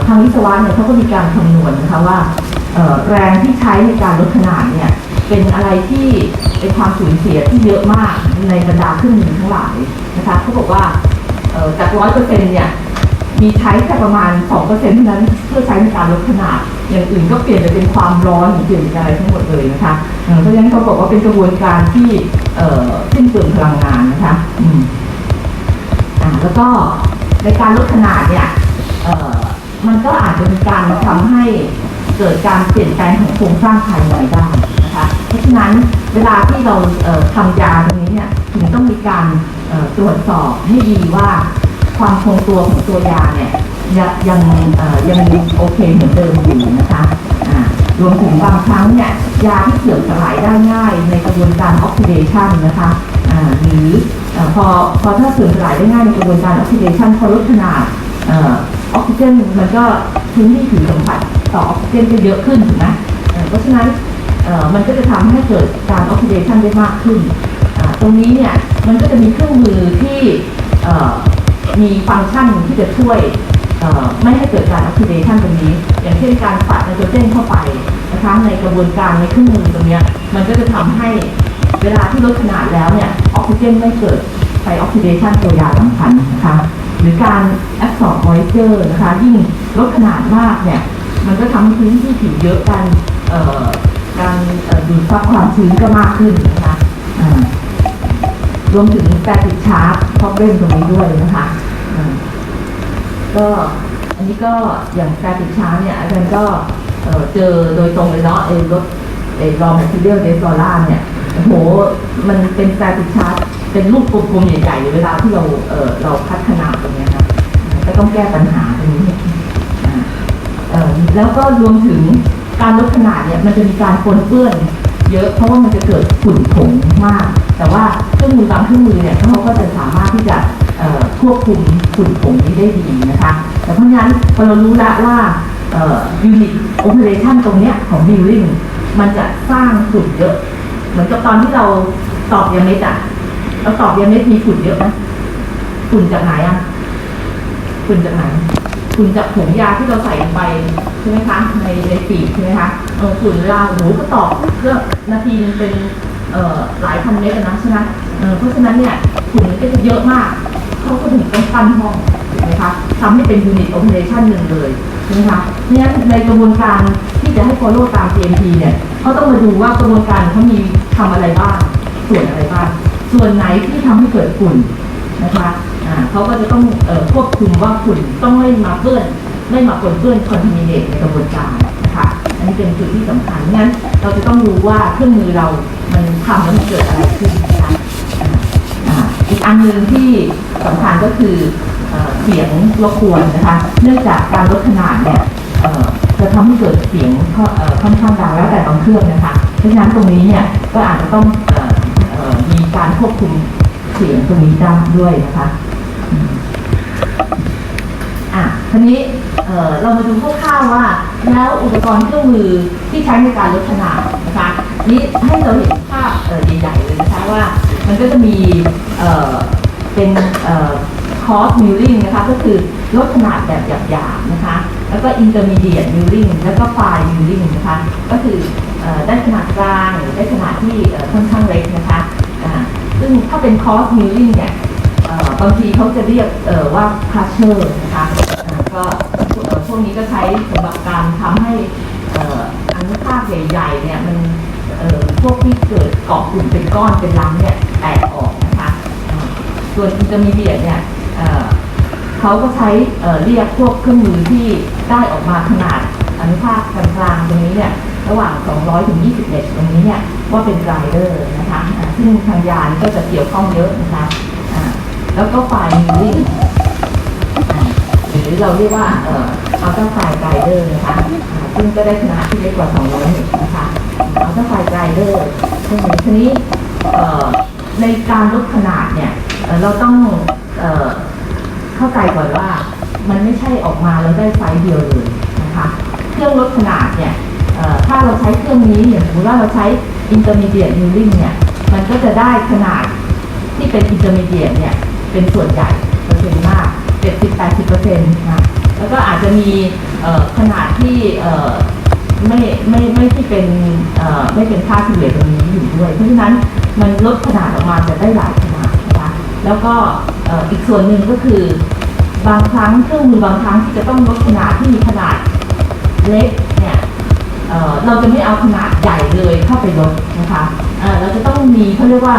ทางวิศวะเนี่ยเขาก็มีการคำนวณนะคะว่าแรงที่ใช้ในการลดขนาดเนี่ยเป็นอะไรที่เป็นความสูญเสียที่เยอะมากในบรรดาเครื่องมือทั้งหลายนะคะเขาบอกว่าจาก 100% เนี่ยมีใช้แค่ประมาณ 2% เท่านั้นเพื่อใช้ในการลดขนาดอย่างอื่นก็เปลี่ยนไปเป็นความร้อนหรือเปลี่ยนเป็นอะไรทั้งหมดเลยนะคะเพราะฉะนั้นเขาบอกว่าเป็นกระบวนการที่สิ้นเปลืองพลังงานนะคะแล้วก็ในการลดขนาดเนี่ยมันก็อาจจะมีการทำให้เกิดการเปลี่ยนแปลงของโครงสร้างภายในได้นะคะเพราะฉะนั้นเวลาที่เราทำยาตรงนี้เนี่ยถึงต้องมีการตรวจสอบให้ดีว่าความคงตัวของตัวยาเนี่ยยังโอเคเหมือนเดิมอยู่นะคะรวมถึงบางครั้งเนี่ยยาที่เสื่อมสลายได้ง่ายในกระบวนการออกซิเดชันนะคะหรือพอถ้าเสื่อมสลายได้ง่ายในกระบวนการออกซิเดชันพอลดขนาดออกซิเจนมันก็พื้นที่ผิวสัมผัสต่อออกซิเจนจะเยอะขึ้นถูกไหมเพราะฉะนั้นมันก็จะทำให้เกิดการออกซิเดชันได้มากขึ้นตรงนี้เนี่ยมันก็จะมีเครื่องมือที่มีฟังก์ชันที่จะช่วยไม่ให้เกิดการออกซิเดชันตรงนี้อย่างเช่นการปัดไนโตรเจนเข้าไปนะคะในกระบวนการในเครื่องมือตรงนี้มันก็จะทำให้เวลาที่ลดขนาดแล้วเนี่ยออกซิเจนไม่เกิดไปออกซิเดชันตัวยาสำคัญนะคะหรือการแอบซอร์บมอยเจอร์นะคะยิ่งลดขนาดมากเนี่ยมันก็ทำให้พื้นที่ผิวเยอะการดูดซับความชื้นก็มากขึ้นนะคะรวมถึงการติดชาร์จพอเล่นตรงนี้ด้วยนะคะก็อันนี้ก็อย่างการติดชาร์จเนี่ยอาจารย์ก็เจอโดยตรงเลยเนาะรถraw material desolar เนี่ย โอ้โหมันเป็นสแตติกชาร์ตเป็นรูปกลมๆใหญ่ๆเวลาที่เราพัฒนาตรงนี้นะก็ต้องแก้ปัญหาตรงนี้แล้วก็รวมถึงการลดขนาดเนี่ยมันจะมีการปนเปื้อนเยอะเพราะว่ามันจะเกิดฝุ่นผงมากแต่ว่าเครื่องมือบางเครื่องมือเนี่ยเขาก็จะสามารถที่จะควบคุมฝุ่นผงนี้ได้ดีนะคะแต่เพราะฉะนั้นพอเรารู้แล้วว่าunit operation ตรงเนี้ยของ building มันจะสร้างฝุ่นเยอะเหมือนกับตอนที่เราตอกยาเม็ดเราตอกยาเม็ดมีฝุ่นเยอะไหมฝุ่นจากไหนฝุ่นจากไหนฝุ่นจากผงยาที่เราใส่ลงไปใช่ไหมคะในปีกใช่ไหมคะฝุ่นเวลาโอ้โหก็ตอกเพื่อนาทีนึงเป็นหลายพันเมตรนะใช่ไหมเพราะฉะนั้นเนี่ยฝุ่นมันก็จะเยอะมากเขาก็ถึงต้องปั้นห้องถูกไหมคะทำให้เป็น unit operation หนึ่งเลยใช่ไหมคะเนี่ยในกระบวนการที่จะให้ follow ตาม GMP เนี่ยเขาต้องมาดูว่ากระบวนการเขามีทำอะไรบ้างส่วนอะไรบ้างส่วนไหนที่ทำให้เกิดฝุ่นนะคะเขาก็จะต้องควบคุมว่าฝุ่นต้องไม่มาปนเปื้อนคอนทามิเนตในกระบวนการนะคะอันนี้เป็นจุดที่สำคัญงั้นเราจะต้องรู้ว่าเครื่องมือเรามันทำแล้วมันเกิดอะไรขึ้นนะคะอีกอันหนึ่งที่สำคัญก็คือเสียงรบกวนนะคะเนื่องจากการลดขนาดเนี่ยจะทำให้เกิดเสียงค่อนข้างดังแล้วแต่บางเครื่องนะคะเพราะฉะนั้นตรงนี้เนี่ยก็อาจจะต้องมีการควบคุมเสียงตรงนี้ได้ด้วยนะคะทีนี้เรามาดูคร่าวๆว่าแล้วอุปกรณ์เครื่องมือที่ใช้ในการลดขนาดนะคะนี้ให้เราเห็นภาพใหญ่ๆเลยนะคะว่ามันก็จะมีเป็นcoarse milling นะคะก็คือลดขนาดแบบหยาบๆนะคะแล้วก็ intermediate milling แล้วก็ fine milling นะคะก็คือได้ขนาดกลางหรือได้ขนาดที่ค่อนข้างเล็กนะคะซึ่งถ้าเป็น coarse milling เนี่ยบางทีเขาจะเรียกว่า crusher นะคะก็พวกนี้ก็ใช้สำหรับการทำให้อนุภาคใหญ่ๆเนี่ยมันพวกที่เกิดเกาะกลุ่มเป็นก้อนเป็นลังเนี่ยแตกออกนะคะส่วน intermediate เนี่ยเขาก็ใช้เรียกพวกเครื่องมือที่ได้ออกมาขนาดอนุภาคกลางๆตรงนี้เนี่ยระหว่าง200 ถึง 21ตรงนี้เนี่ยว่าเป็น grinder นะคะซึ่งทางยานก็จะเกี่ยวข้องเยอะนะคะแล้วก็ fine milling หรือเราเรียกว่าultra fine grinder นะคะซึ่งก็ได้ขนาดที่เล็กกว่า200นะคะultra fine grinder ตรงนี้ทีนี้ในการลดขนาดเนี่ยเราต้องเข้าใจก่อนว่ามันไม่ใช่ออกมาแล้วได้ไซส์เดียวเลยนะคะเครื่องลดขนาดเนี่ยถ้าเราใช้เครื่องนี้อย่างสมมติว่าเราใช้ intermediate milling เนี่ยมันก็จะได้ขนาดที่เป็น intermediate เนี่ยเป็นส่วนใหญ่เปอร์เซ็นต์มาก 70-80% นะแล้วก็อาจจะมีขนาดที่ไม่ที่เป็นไม่เป็นค่าเฉลี่ยตรงนี้อยู่ด้วยเพราะฉะนั้นมันลดขนาดออกมาจะได้หลายขนาดนะคะแล้วก็อีกส่วนหนึ่งก็คือบางครั้งเครื่องมือบางครั้งที่จะต้องลดขนาดที่มีขนาดเล็กเนี่ยเราจะไม่เอาขนาดใหญ่เลยเข้าไปลดนะคะเราจะต้องมีเขาเรียกว่า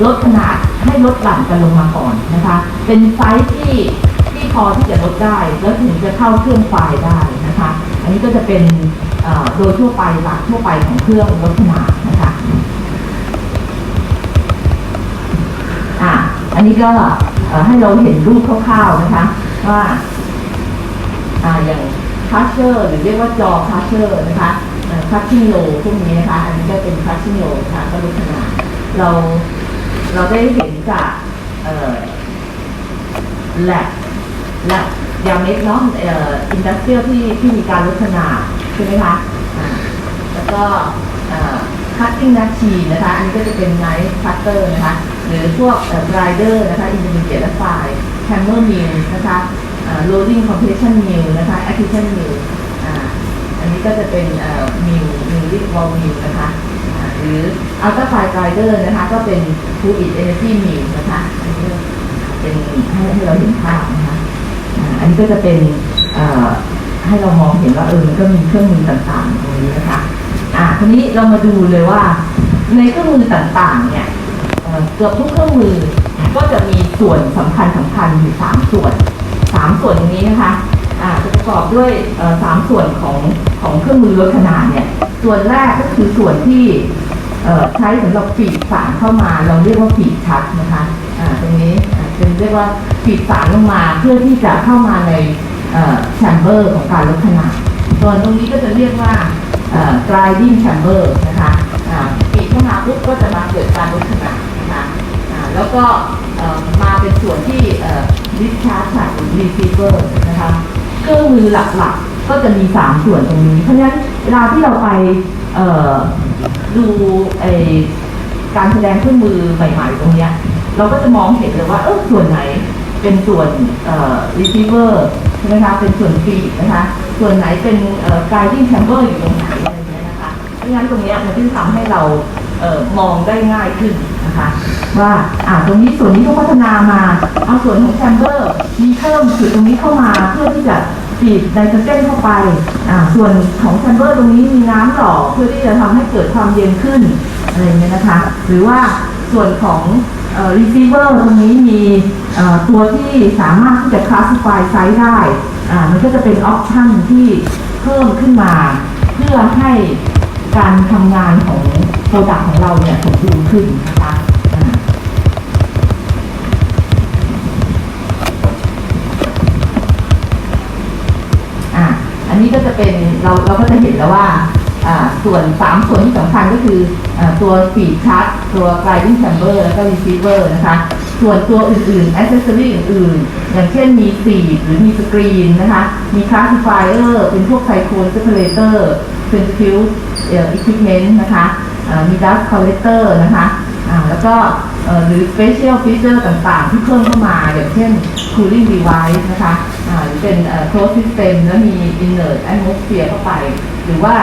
ลดขนาดให้ลดหลั่นกันลงมาก่อนนะคะเป็นไซส์ที่พอที่จะลดได้แล้วถึงจะเข้าเครื่องไฟได้นะคะอันนี้ก็จะเป็นโดยทั่วไปหลักทั่วไปของเครื่องลดขนาดนะคะอันนี้ก็ให้เราเห็นรูปคร่าวๆนะคะว่าอย่างคัชเชอร์หรือเรียกว่าจอคัชเชอร์นะคะคัชชิ่งโลพวกนี้นะคะอันนี้ก็เป็นคัชชิ่งโลค่ะก็ลดขนาดเราได้เห็นจากแลบยาเม็ดเนาะอินดัสเทรียลที่มีการลดขนาดใช่ไหมคะแล้วก็cutting machine นะคะอันนี้ก็จะเป็น knife cutter นะคะหรือพวกgrinder นะคะ intermediate และ fine hammer mill นะคะ rolling compression mill นะคะ adhesion mill อันนี้ก็จะเป็นmilling wall mill นะคะหรือ ultra fine grinder นะคะก็เป็น fluid energy mill นะคะอันนี้เป็นให้เราเห็นภาพนะคะอันนี้ก็จะเป็นให้เรามองเห็นว่ามันก็มีเครื่องมือต่างๆตรงนี้นะคะทีนี้เรามาดูเลยว่าในเครื่องมือต่างๆเนี่ยเกือบทุกเครื่องมือก็จะมีส่วนสำคัญอยู่3ส่วนอย่างนี้นะคะจะประกอบด้วย3ส่วนของเครื่องมือลดขนาดเนี่ยส่วนแรกก็คือส่วนที่ ใช้สำหรับฟีดสารเข้ามาเราเรียกว่าฟีดชัดนะคะตรงนี้เป็นเรียกว่าฟีดสารลงมาเพื่อที่จะเข้ามาในแชมเบอร์ของการลดขนาดส่วนตรงนี้ก็จะเรียกว่า gliding chamber นะคะฟีดเข้ามาปุ๊บก็จะมาเกิดการลดขนาดนะคะแล้วก็มาเป็นส่วนที่ discharge จาก receiver นะคะเครื่องมือหลักๆก็จะมี3ส่วนตรงนี้เพราะฉะนั้นเวลาที่เราไปดูการแสดงเครื่องมือใหม่ๆตรงเนี้ยเราก็จะมองเห็นเลยว่าส่วนไหนเป็นส่วนreceiver ใช่ไหมคะเป็นส่วนฟีดนะคะส่วนไหนเป็นguiding chamber อยู่ตรงไหนอะไรเงี้ยนะคะเพราะฉะนั้นตรงเนี้ยมันจึงทำให้เรามองได้ง่ายขึ้นนะคะว่าตรงนี้ส่วนนี้เขาพัฒนามาเอาส่วนของแชมเบอร์มีเพิ่มจุดตรงนี้เข้ามาเพื่อที่จะฟีดไนโตรเจนเข้าไปส่วนของแชมเบอร์ตรงนี้มีน้ำหล่อเพื่อที่จะทำให้เกิดความเย็นขึ้นอะไรอย่างเงี้ยนะคะหรือว่าส่วนของreceiver ตรงนี้มีตัวที่สามารถที่จะ classify ไซส์ได้มันก็จะเป็น option ที่เพิ่มขึ้นมาเพื่อให้การทำงานของโปรดักต์ของเราเนี่ยสมดุลขึ้นนะคะอันนี้ก็จะเป็นเราก็จะเห็นแล้วว่าส่วน3ส่วนที่สำคัญก็คือตัวฟีดชัดตัว gliding chamber แล้วก็ receiver นะคะส่วนตัวอื่นๆ accessory อื่นๆอย่างเช่นมีฟีดหรือมีสกรีนนะคะมี classifier เป็นพวก cyclone separator centrifuge equipment นะคะมี dust collector นะคะแล้วก็หรือ special feature ต่างๆที่เพิ่มเข้ามาอย่างเช่น cooling device นะคะหรือเป็น closed system แล้วมี inert atmosphere เข้าไปหรือว่า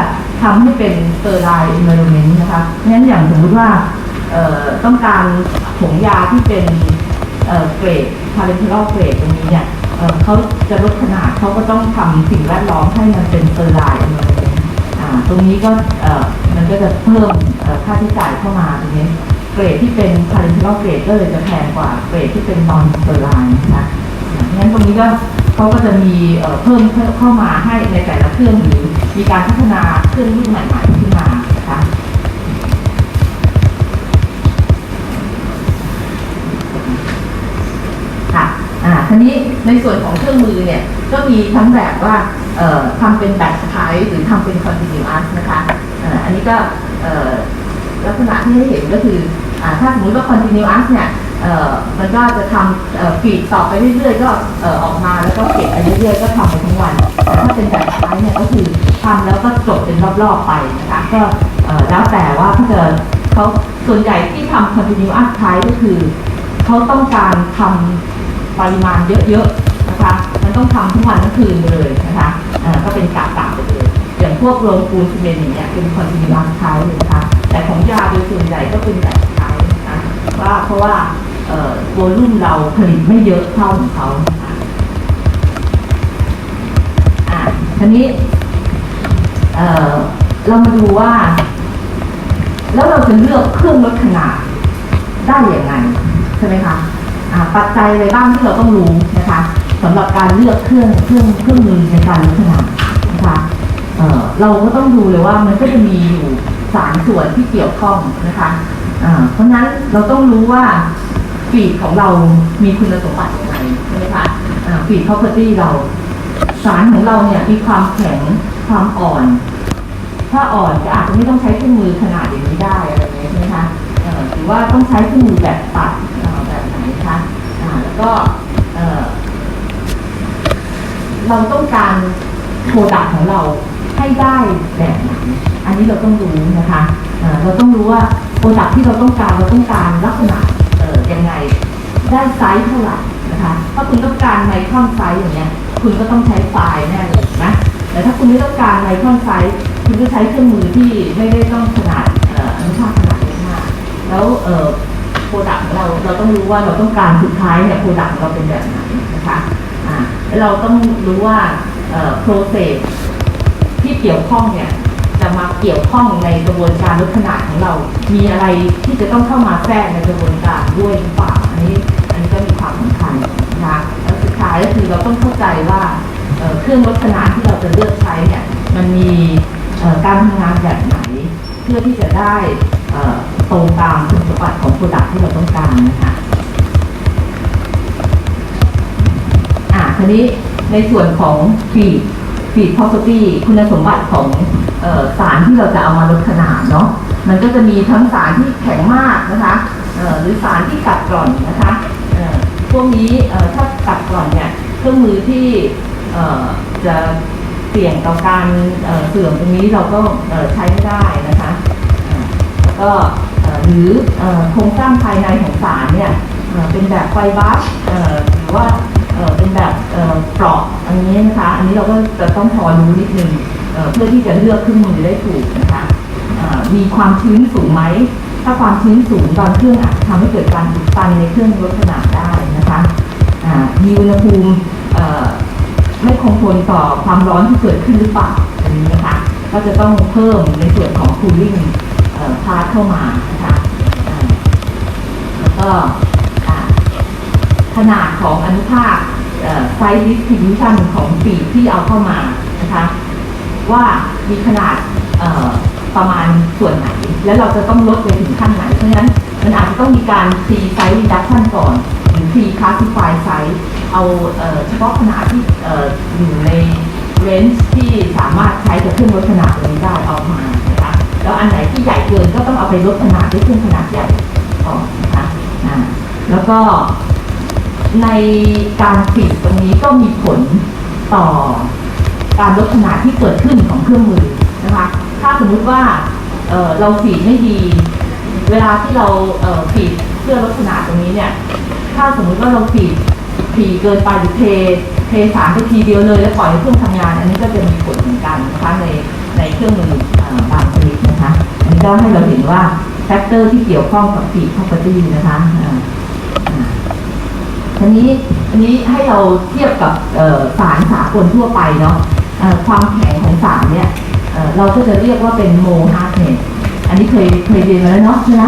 ทำให้เป็น sterile environment นะคะงั้นอย่างสมมติว่าต้องการผงยาที่เป็นเกรด parenteral grade ตรงนี้เนี่ยเขาจะลดขนาดเขาก็ต้องทำสิ่งแวดล้อมให้มันเป็น sterile environment ตรงนี้ก็มันก็จะเพิ่มค่าใช้จ่ายเข้ามาตรงนี้เกรดที่เป็น parenteral grade ก็เลยจะแพงกว่าเกรดที่เป็น non sterile นะคะงั้นตรงนี้ก็เขาก็จะมีเพิ่มเข้ามาให้ในแต่ละเครื่องหรือมีการพัฒนาเครื่องรุ่นใหม่ๆขึ้นมานะคะทีนี้ในส่วนของเครื่องมือเนี่ยก็มีทั้งแบบว่าทำเป็นแบบไทป์หรือทำเป็น continuous นะคะอันนี้ก็ลักษณะที่ให้เห็นก็คือถ้าสมมติว่า continuous เนี่ยมันก็จะทำฟีดต่อไปเรื่อยๆก็ออกมาแล้วก็เก็บไปเรื่อยๆก็ทำไปทั้งวันแต่ถ้าเป็นแบบไทป์เนี่ยก็คือทำแล้วก็จบเป็นรอบๆไปนะคะก็แล้วแต่ว่าเขาส่วนใหญ่ที่ทำ continuous type ก็คือเขาต้องการทำปริมาณเยอะๆนะคะมันต้องทำทั้งวันทั้งคืนเลยนะคะก็เป็นกะไปเลยอย่างพวกโรงปูนซีเมนต์อย่างเงี้ยเป็น continuous type เลยนะคะแต่ของยาโดยส่วนใหญ่ก็เป็นแบบไทป์นะคะเพราะว่าตัวรุ่นเราผลิตไม่เยอะเท่าของเขาทีนี้เรามาดูว่าแล้วเราจะเลือกเครื่องลดขนาดได้อย่างไรใช่ไหมคะปัจจัยอะไรบ้างที่เราต้องรู้นะคะสำหรับการเลือกเครื่องมือในการลดขนาดนะคะเราก็ต้องดูเลยว่ามันก็จะมีอยู่3ส่วนที่เกี่ยวข้องนะคะเพราะฉะนั้นเราต้องรู้ว่าฟีดของเรามีคุณสมบัติอย่างไรใช่ไหมคะฟีด property เราสารของเราเนี่ยมีความแข็งความอ่อนถ้าอ่อนก็อาจจะไม่ต้องใช้เครื่องมือขนาดอย่างนี้ได้อะไรอย่างเงี้ยใช่ไหมคะหรือว่าต้องใช้เครื่องมือแบบตัดแบบไหนคะแล้วก็เราต้องการโปรดักต์ของเราให้ได้แบบไหนอันนี้เราต้องรู้นะคะเราต้องรู้ว่าโปรดักต์ที่เราต้องการลักษณะยังไงได้ไซส์เท่าไหร่นะคะถ้าคุณต้องการไมครอนไซส์อย่างเงี้ยคุณก็ต้องใช้ไฟล์แน่เลยนะแต่ถ้าคุณไม่ต้องการไมครอนไซส์คุณก็ใช้เครื่องมือที่ไม่ได้ต้องขนาดอนุภาคขนาดเล็กมากแล้วโปรดักต์ของเราต้องรู้ว่าเราต้องการสุดท้ายเนี่ยโปรดักต์ของเราเป็นแบบไหนนะคะเราต้องรู้ว่าprocess ที่เกี่ยวข้องเนี่ยจะมาเกี่ยวข้องในกระบวนการลดขนาดของเรามีอะไรที่จะต้องเข้ามาแทรกในกระบวนการด้วยหรือเปล่าอันนี้ก็มีความสำคัญนะคะแล้วสุดท้ายก็คือเราต้องเข้าใจว่าเครื่องลดขนาดที่เราจะเลือกใช้เนี่ยมันมีการทำงานแบบไหนเพื่อที่จะได้ ตรงตามคุณสมบัติของ Product ที่เราต้องการนะคะทีนี้ในส่วนของ feed property คุณสมบัติของสารที่เราจะเอามาลดขนาดเนาะมันก็จะมีทั้งสารที่แข็งมากนะคะหรือสารที่กัดกร่อนนะคะพวกนี้ถ้ากัดกร่อนเนี่ยเครื่องมือที่จะเสี่ยงต่อการเสื่อมตรงนี้เราก็ใช้ไม่ได้นะคะแล้วก็หรือโครงสร้างภายในของสารเนี่ยเป็นแบบไฟบัสหรือว่าเป็นแบบเปราะอันนี้นะคะอันนี้เราก็จะต้องพอรู้นิดนึงเพื่อที่จะเลือกเครื่องมือได้ถูกนะคะมีความชื้นสูงไหมถ้าความชื้นสูงตอนเครื่องอาจจะทำให้เกิดการอุดตันในเครื่องลดขนาดได้นะคะมีอุณหภูมิไม่คงทนต่อความร้อนที่เกิดขึ้นหรือเปล่าอันนี้นะคะก็จะต้องเพิ่มในส่วนของ cooling พาร์ทเข้ามานะคะแล้วก็ขนาดของอนุภาคsize distribution ของปีกที่เอาเข้ามานะคะว่ามีขนาดประมาณส่วนไหนแล้วเราจะต้องลดไปถึงขั้นไหนเพราะฉะนั้นมันอาจจะต้องมีการ pre size reduction ก่อนหรือ pre classify size เอาเฉพาะขนาดที่อยู่ใน range ที่สามารถใช้กับเครื่องลดขนาดตรงนี้ได้เอามานะคะแล้วอันไหนที่ใหญ่เกินก็ต้องเอาไปลดขนาดด้วยเครื่องขนาดใหญ่ก่อนนะคะแล้วก็ในการฟีดตรงนี้ก็มีผลต่อการลดขนาดที่เกิดขึ้นของเครื่องมือนะคะถ้าสมมุติว่าเราฟีดไม่ดีเวลาที่เราฟีดเพื่อลดขนาดตรงนี้เนี่ยถ้าสมมุติว่าเราฟีดเกินไปหรือเทสารไปทีเดียวเลยแล้วปล่อยให้เครื่องทำงานอันนี้ก็จะมีผลเหมือนกันนะคะในเครื่องมือบางชนิดนะคะอันนี้ก็ให้เราเห็นว่าแฟกเตอร์ที่เกี่ยวข้องกับฟีด property นะคะอันนี้ให้เราเทียบกับสารสากลทั่วไปเนาะความแข็งของสารเนี่ยเราก็จะเรียกว่าเป็นโมฮาร์ดเนสอันนี้เคยเรียนมาแล้วเนาะใช่ไหม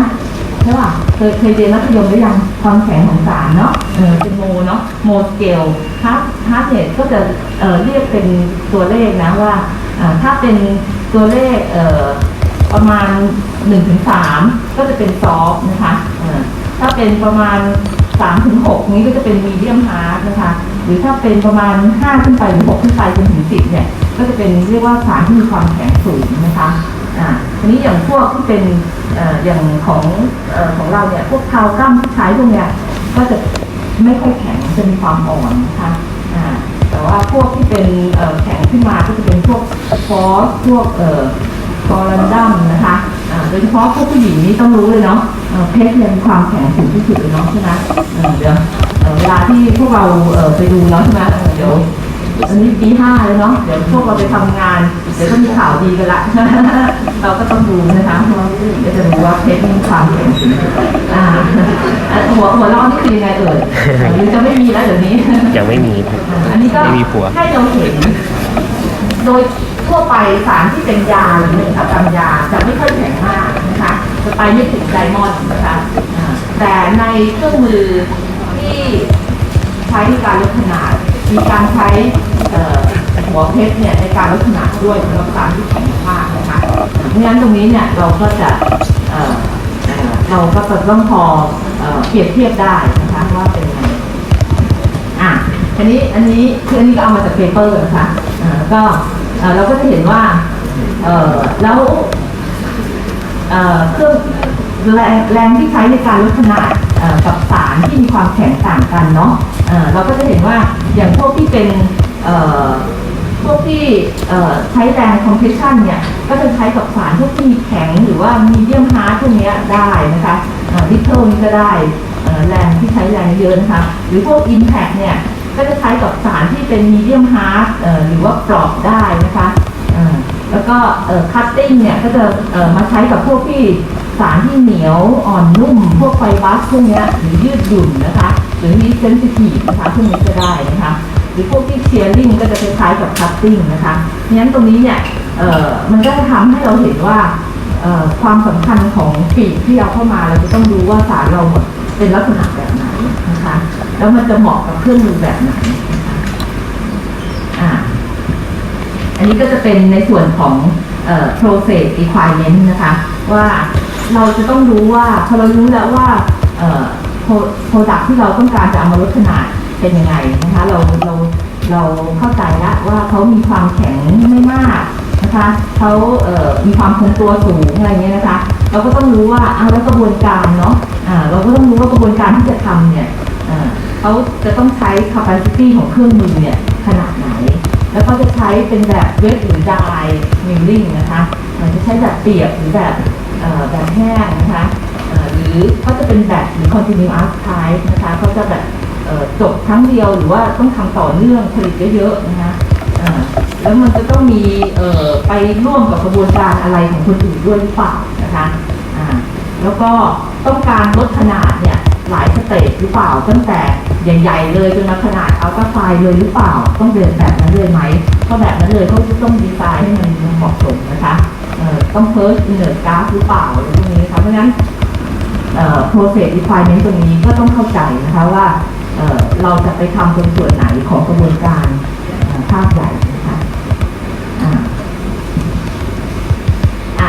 ใช่ป่ะเคยเรียนมัธยมหรือยังความแข็งของสารเนาะเป็นโมเนาะโมสเกลฮาร์ดเนสก็จะเรียกเป็นตัวเลขนะว่าถ้าเป็นตัวเลขประมาณ 1-3 ก็จะเป็นซอฟต์นะคะถ้าเป็นประมาณ3-6 นี้ก็จะเป็นมีเดียมฮาร์ดนะคะหรือถ้าเป็นประมาณ5ขึ้นไปหรือ6ขึ้นไปจนถึง10เนี่ยก็จะเป็นเรียกว่าสารที่มีความแข็งสูงนะคะทีนี้อย่างพวกที่เป็นอย่างของเราเนี่ยพวกคาลกัมที่ใช้พวกเนี้ยก็จะไม่ค่อยแข็งจะมีความอ่อนนะคะแต่ว่าพวกที่เป็นแข็งขึ้นมาก็จะเป็นพวกฟอสพวกคอรันดัมนะคะโดยเฉพาะพวกผู้หญิงนี่ต้องรู้เลยเนาะเพชรเนี่ยมีความแข็งสูงที่สุดเลยเนาะใช่ไหมเดี๋ยวเวลาที่พวกเราไปดูเนาะใช่ไหมเดี๋ยวอันนี้ปี 5เลยเนาะเดี๋ยวพวกเราไปทำงานเดี๋ยวก็มีข่าวดีกันละเราก็ต้องดูนะคะเพราะเดี๋ยวจะรู้ว่าเพชรมีความแข็งสูงหัวล้อนี่คือยังไงหรือจะไม่มีแล้วเดี๋ยวนี้ยังไม่มีอันนี้ก็ ไม่มีผัวให้เราเห็นโดยทั่วไปสารที่เป็นยาหรืออุตสาหกรรมยาจะไม่ค่อยแข็งมากนะคะจะไปไม่ถึงไดมอนด์นะคะแต่ในเครื่องมือที่ใช้ในการลดขนาดมีการใช้หัวเพชรเนี่ยในการลดขนาดด้วยสำหรับสารที่แข็งมากนะคะเพราะฉะนั้นตรงนี้เนี่ยเราก็จะต้องพอเปรียบเทียบได้นะคะว่าเป็นยังไงอันนี้ก็เอามาจากเปเปอร์นะคะก็เราก็จะเห็นว่าแล้วเครื่องแรงที่ใช้ในการลดขนาดกับสารที่มีความแข็งต่างกันเนาะเราก็จะเห็นว่าอย่างพวกที่เป็นพวกที่ใช้แรงคอมเพรสชันเนี่ยก็จะใช้กับสารพวกที่มีแข็งหรือว่ามีเดียมฮาร์ดพวกนี้ได้นะคะนิกเกิลนี่ก็ได้แรงที่ใช้แรงเยอะนะคะหรือพวกอิมแพคเนี่ยก็จะใช้กับสารที่เป็นมีเดียมฮาร์ดหรือว่าเปราะได้นะคะแล้วก็คัตติ้งเนี่ยก็จะมาใช้กับพวกที่สารที่เหนียวอ่อนนุ่มพวกไฟบัสพวกนี้หรือยืดหยุ่นนะคะหรือมีเซนซิทีฟนะคะพวกนี้ก็ได้นะคะหรือพวกที่เชียร์ลิงก็จะคล้ายๆกับคัตติ้งนะคะงั้นตรงนี้เนี่ยมันก็จะทำให้เราเห็นว่าความสำคัญของปีกที่เอาเข้ามาเราจะต้องรู้ว่าสารเราเป็นลักษณะแบบไหนนะคะแล้วมันจะเหมาะกับเครื่องมือแบบไหนนะคะอันนี้ก็จะเป็นในส่วนของprocess requirement นะคะว่า เราจะต้องรู้ว่าพอเรารู้แล้วว่าโปรดักที่เราต้องการจะเอามาลดขนาดเป็นยังไงนะคะเราเข้าใจแล้วว่าเขามีความแข็งไม่มากนะคะเขามีความคงตัวสูงอะไรเงี้ยนะคะเราก็ต้องรู้ว่าแล้วกระบวนการเนาะเราก็ต้องรู้ว่ากระบวนการที่จะทำเนี่ยเขาจะต้องใช้ capacity ของเครื่องมือเนี่ยขนาดไหนแล้วก็จะใช้เป็นแบบเวทหรือ dry milling นะคะจะใช้แบบเปียกหรือแบบแห้งนะคะหรือเขาจะเป็นแบบหรือ continuous type นะคะเขาจะแบบจบครั้งเดียวหรือว่าต้องทำต่อเนื่องผลิตเยอะๆนะคะแล้วมันจะต้องมีไปร่วมกับกระบวนการอะไรของคนอื่นด้วยหรือเปล่านะคะแล้วก็ต้องการลดขนาดเนี่ยหลายสเตจหรือเปล่าตั้งแต่ใหญ่ๆเลยจนมาขนาดอัลตร้าไฟล์เลยหรือเปล่าต้องเดินแบบนั้นเลยไหมก็แบบนั้นเลยเขาจะต้องดีไซน์ให้มันเหมาะสมนะคะต้อง first inert gas หรือเปล่าอะไรพวกนี้นะคะเพราะฉะนั้น process requirement ตรงนี้ก็ต้องเข้าใจนะคะว่าเราจะไปทำตรงส่วนไหนของกระบวนการภาพใหญ่นะคะ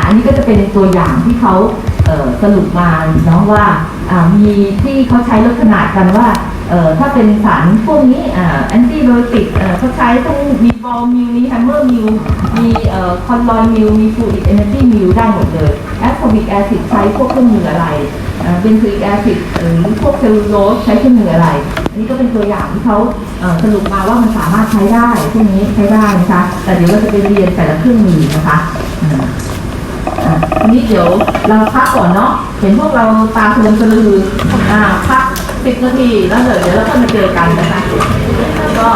อันนี้ก็จะเป็นตัวอย่างที่เขาสรุปมาเนาะว่ามีที่เขาใช้ลดขนาดกันว่าถ้าเป็นสารพวกนี้แอนตี้ไบโอติกเขาใช้ต้องมีบอลมิลมีแฮมเมอร์มิลมีคอนลอยมิลมีฟลูอิดเอเนอร์จีมิลได้หมดเลยแอสคอบิกแอซิดใช้พวกเครื่องมืออะไรเบนโซอิกแอซิดหรือพวกเซลลูโลสใช้เครื่องมืออะไรอันนี้ก็เป็นตัวอย่างที่เขาสรุปมาว่ามันสามารถใช้ได้พวกนี้ใช้ได้นะคะแต่เดี๋ยวเราจะไปเรียนแต่ละเครื่องมือนะคะอันนี้เดี๋ยวเราพักก่อนเนาะเห็นพวกเราตาเทือนสลือพัก10 นาทีแล้วเดี๋ยวเราก็มาเจอกันนะคะก็